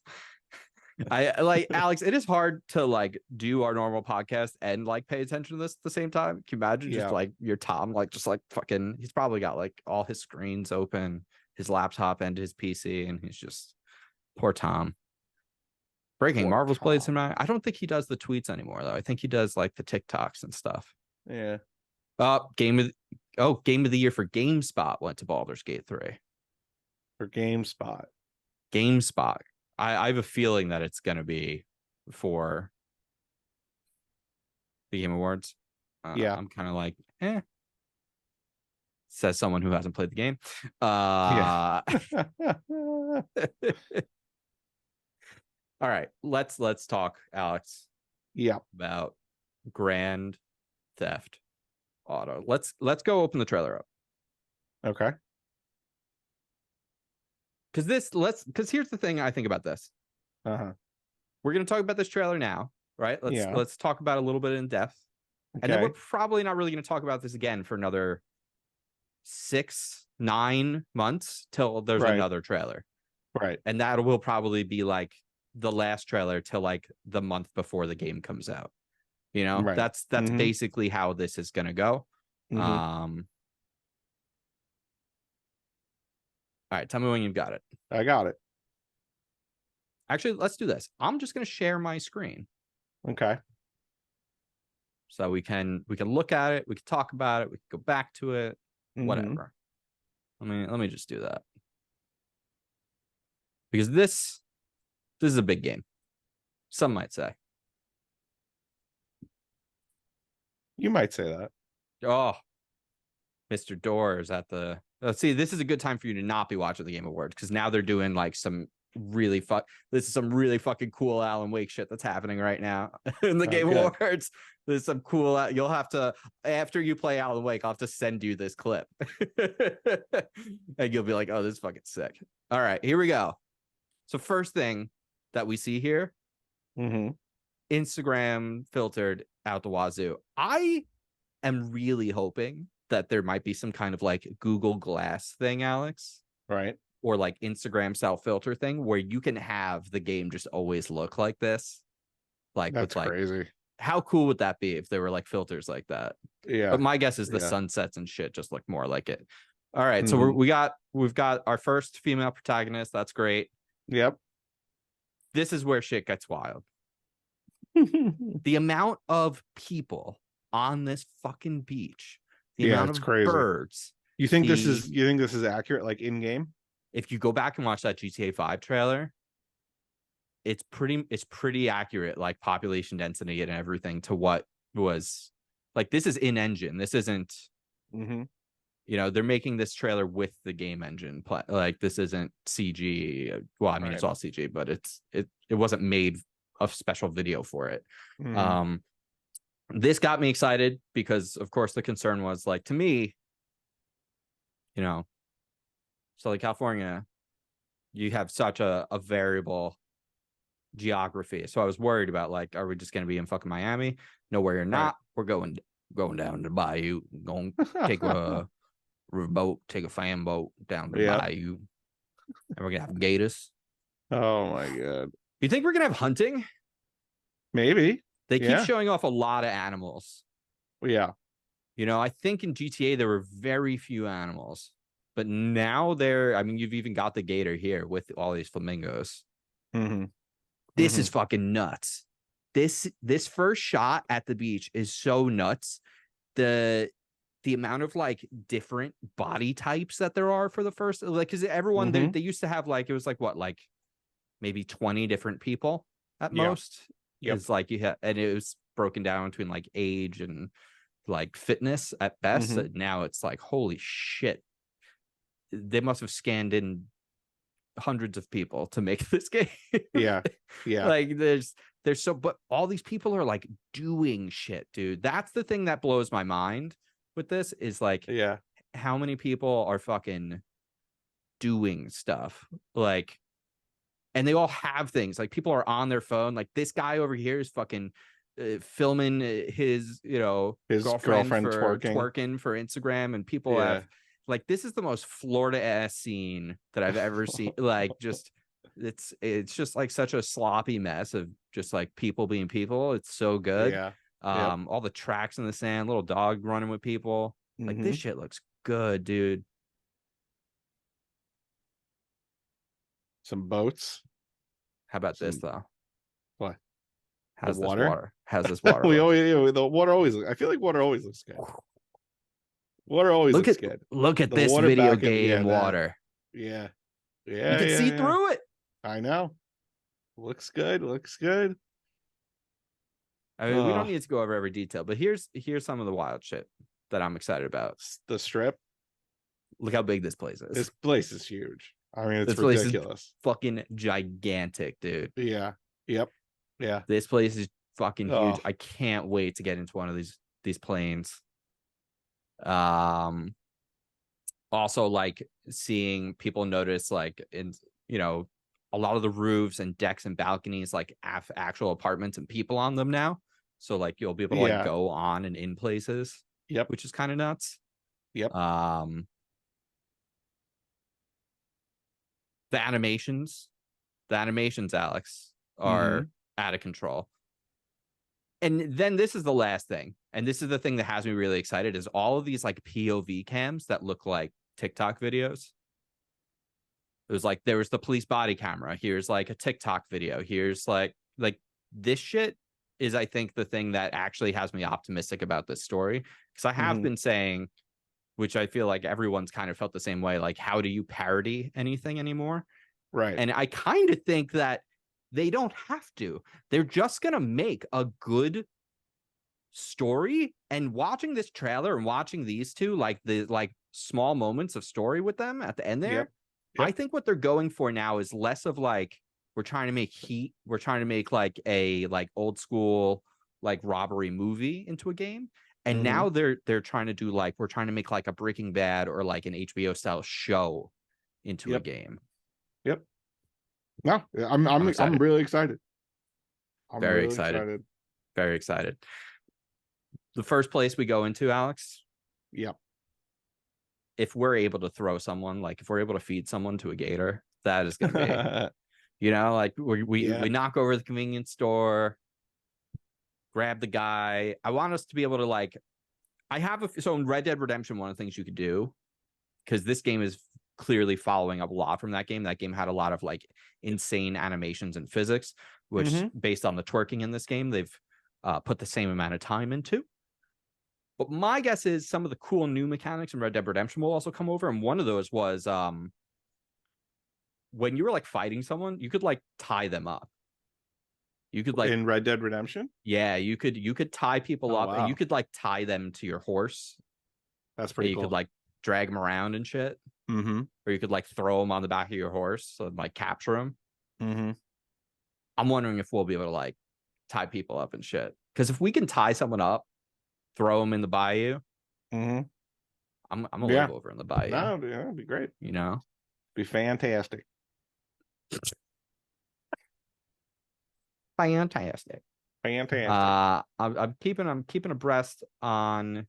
I like Alex, it is hard to like do our normal podcast and like pay attention to this at the same time. Can you imagine just like your Tom, like just like fucking, he's probably got like all his screens open, his laptop and his PC, and he's just poor Tom. Breaking Marvel's played some. I don't think he does the tweets anymore though. I think he does like the TikToks and stuff. Yeah. Game of the year for GameSpot went to Baldur's Gate 3. For GameSpot. I have a feeling that it's gonna be for the Game Awards. I'm kind of like, says someone who hasn't played the game. All right, let's talk, Alex. About Grand Theft Auto. Let's go open the trailer up. Okay. Because here's the thing I think about this. We're gonna talk about this trailer now, right? Let's talk about it a little bit in depth. And then we're probably not really gonna talk about this again for another 6-9 months till there's another trailer. Right. And that will probably be like the last trailer till like the month before the game comes out. You know, that's basically how this is gonna go. All right, tell me when you've got it. I got it. Actually, let's do this. I'm just going to share my screen. Okay. So we can look at it, we can talk about it, we can go back to it, whatever. Let me just do that. Because this is a big game. Some might say. You might say that. Oh, Mr. Doors at the... Let's see, this is a good time for you to not be watching the Game Awards, because now they're doing like some really this is some really fucking cool Alan Wake shit that's happening right now in the Game Awards. There's some cool... You'll have to, after you play Alan Wake, I'll have to send you this clip. And you'll be like, oh, this is fucking sick. All right, here we go. So first thing that we see here, Instagram filtered out the wazoo. I am really hoping that there might be some kind of like Google Glass thing, Alex. Right. Or like Instagram self-filter thing where you can have the game just always look like this. Like, that's crazy. How cool would that be if there were like filters like that? Yeah. But my guess is the sunsets and shit just look more like it. All right. So we've got our first female protagonist. That's great. Yep. This is where shit gets wild. The amount of people on this fucking beach. The amount of crazy. Birds. You think this is accurate, like in game? If you go back and watch that GTA 5 trailer, it's pretty accurate, like population density and everything to what was like. This is in engine. This isn't. You know, they're making this trailer with the game engine. Like this isn't CG. Well, I mean it's all CG, but it wasn't made a special video for it. This got me excited because, of course, the concern was like, to me, you know, Southern California, you have such a variable geography. So I was worried about like, are we just going to be in fucking Miami? No, we're not. We're going down to Bayou, going to take a boat, take a fan boat down to Bayou, and we're going to have gators. Oh my God. You think we're going to have hunting? Maybe. They keep showing off a lot of animals. Yeah. You know, I think in GTA there were very few animals, but now you've even got the gator here with all these flamingos. This is fucking nuts. This first shot at the beach is so nuts. The amount of like different body types that there are for the first, like, because everyone they used to have like, it was like what, like maybe 20 different people at most. It's like you had, and it was broken down between like age and like fitness at best. So now it's like, holy shit, they must have scanned in hundreds of people to make this game. Like there's so, but all these people are like doing shit, dude. That's the thing that blows my mind with this is like, how many people are fucking doing stuff, like. And they all have things like people are on their phone. Like this guy over here is fucking filming his girlfriend for twerking for Instagram, and people have like, this is the most Florida ass scene that I've ever seen. Like just It's just like such a sloppy mess of just like people being people. It's so good. Yeah. All the tracks in the sand, little dog running with people. Like this shit looks good, dude. Some boats. How about this though? What? How's the this water? water? How's this water? The water always. I feel like water always looks good. Water always looks good. Look at The this water video back in- game yeah, that- water. Yeah. You can see through it. I know. Looks good. Looks good. I mean, we don't need to go over every detail, but here's some of the wild shit that I'm excited about. The strip. Look how big this place is. This place is huge. I mean, it's This place is ridiculous. fucking gigantic, dude. Yeah. Yep. Yeah. This place is fucking huge. Oh. I can't wait to get into one of these planes. Also, like seeing people notice, like in a lot of the roofs and decks and balconies, like actual apartments and people on them now. So like you'll be able to like go on and in places. Yep. Which is kind of nuts. Yep. The animations, Alex, are out of control. And then this is the last thing, and this is the thing that has me really excited, is all of these like POV cams that look like TikTok videos. It was like there was the police body camera. Here's like a TikTok video. Here's like this shit is, I think, the thing that actually has me optimistic about this story, because I have been saying, which I feel like everyone's kind of felt the same way, like, how do you parody anything anymore? Right. And I kind of think that they don't have to. They're just gonna make a good story. And watching this trailer and watching these two, like the small moments of story with them at the end there, I think what they're going for now is less of like, we're trying to make heat. We're trying to make like a old school like robbery movie into a game. And now they're trying to do like, we're trying to make like a Breaking Bad or like an HBO style show into a game. Yep. No, I'm really excited. I'm very really excited. Very excited. The first place we go into, Alex. Yep. If we're able to throw someone, like if we're able to feed someone to a gator, that is gonna be, like we knock over the convenience store, grab the guy. I want us to be able to like, so in Red Dead Redemption, one of the things you could do, because this game is clearly following up a lot from that game. That game had a lot of like insane animations and physics, which based on the twerking in this game, they've put the same amount of time into. But my guess is some of the cool new mechanics in Red Dead Redemption will also come over. And one of those was when you were like fighting someone, you could like tie them up. You could like in Red Dead Redemption. Yeah, you could tie people up, wow. and you could like tie them to your horse. That's pretty cool. You could like drag them around and shit. Or you could like throw them on the back of your horse, so like capture them. I'm wondering if we'll be able to like tie people up and shit. Because if we can tie someone up, throw them in the bayou, I'm gonna live over in the bayou. No, that'd be great. Be fantastic. Fantastic. I'm keeping abreast on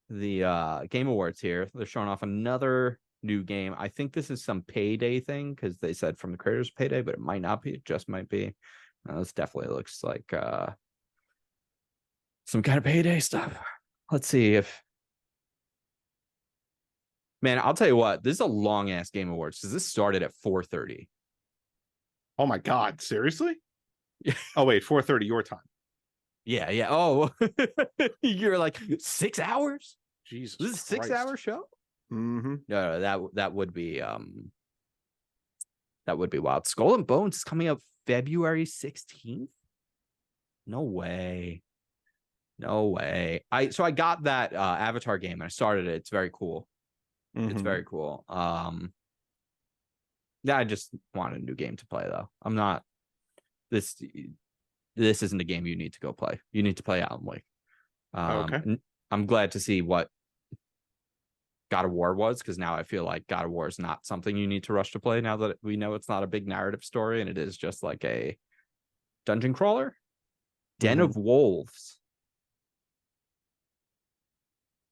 the Game Awards here. They're showing off another new game. I think this is some payday thing, because they said from the creators payday, but it might not be. It just might be. This definitely looks like some kind of payday stuff. Let's see if, man, I'll tell you what, this is a long ass Game Awards, because this started at 4:30. Oh my god, seriously? Oh wait, 4:30 your time. Yeah. Oh, you're like 6 hours? Jesus, this is a 6-hour show? No, that would be wild. Skull and Bones is coming up February 16th. No way. I got that Avatar game and I started it. It's very cool. It's very cool. Yeah, I just wanted a new game to play though. I'm not this isn't a game you need to go play. You need to play Alan Wake. Okay. I'm glad to see what God of War was, because now I feel like God of War is not something you need to rush to play, now that we know it's not a big narrative story and it is just like a dungeon crawler. Den of Wolves.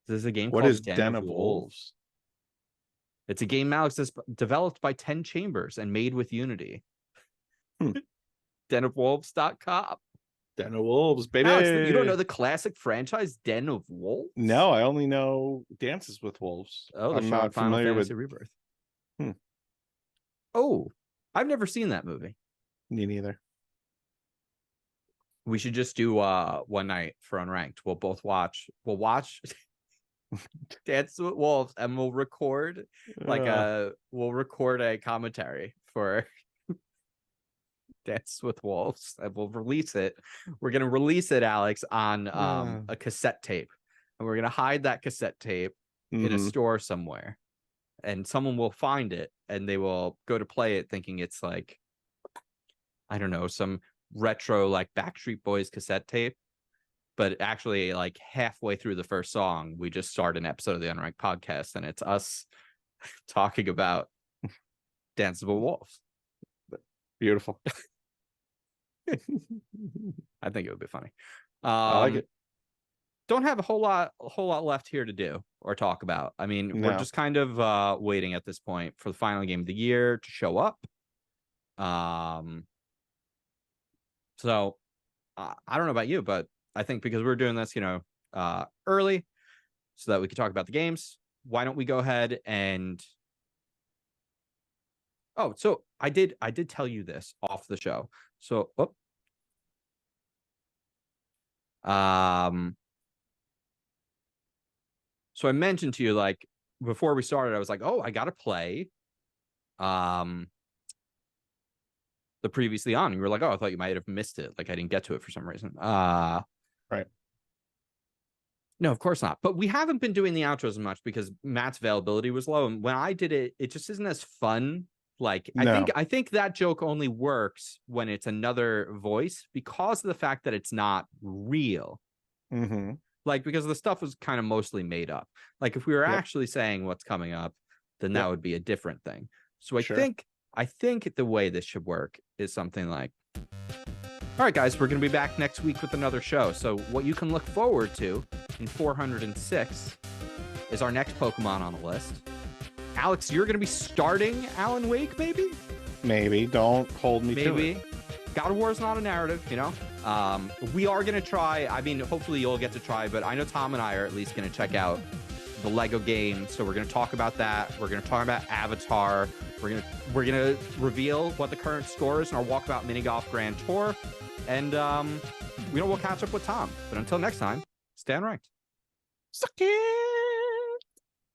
This is a game called is Den of Wolves. It's a game, Alex, that's developed by 10 Chambers and made with Unity. denofwolves.com. Den of Wolves, baby. Alex, you don't know the classic franchise Den of Wolves? No, I only know Dances with Wolves. Oh, I'm not familiar with Rebirth. Hmm. Oh, I've never seen that movie. Me neither. We should just do one night for Unranked. We'll watch Dance with Wolves, and we'll record a commentary for Dance with Wolves, and we'll release it. We're gonna release it, Alex, on a cassette tape, and we're gonna hide that cassette tape in a store somewhere, and someone will find it, and they will go to play it thinking it's like, I don't know, some retro like Backstreet Boys cassette tape. But actually, like halfway through the first song, we just start an episode of the Unranked podcast, and it's us talking about Dance with Wolves. Beautiful. I think it would be funny. I like it. Don't have a whole lot left here to do or talk about. I mean, we're just kind of waiting at this point for the final game of the year to show up. So I don't know about you, but I think because we're doing this, early, so that we can talk about the games, why don't we go ahead and... Oh, so I did tell you this off the show. So, so I mentioned to you, like, before we started, I was like, oh, I got to play the Previously On. And you were like, oh, I thought you might have missed it. Like, I didn't get to it for some reason. Right. No, of course not. But we haven't been doing the outros as much because Matt's availability was low. And when I did it, it just isn't as fun. Like, I think that joke only works when it's another voice because of the fact that it's not real. Mm-hmm. Like, because the stuff was kind of mostly made up. Like, if we were actually saying what's coming up, then that would be a different thing. So I think the way this should work is something like, all right, guys, we're going to be back next week with another show. So what you can look forward to in 406 is our next Pokemon on the list. Alex, you're going to be starting Alan Wake, maybe? Maybe. Don't hold me to it. God of War is not a narrative, we are going to try. I mean, hopefully you'll get to try, but I know Tom and I are at least going to check out the Lego game. So we're going to talk about that. We're going to talk about Avatar. We're going to reveal what the current score is in our Walkabout Mini Golf Grand Tour. And we'll catch up with Tom. But until next time, stay unranked. Suck it!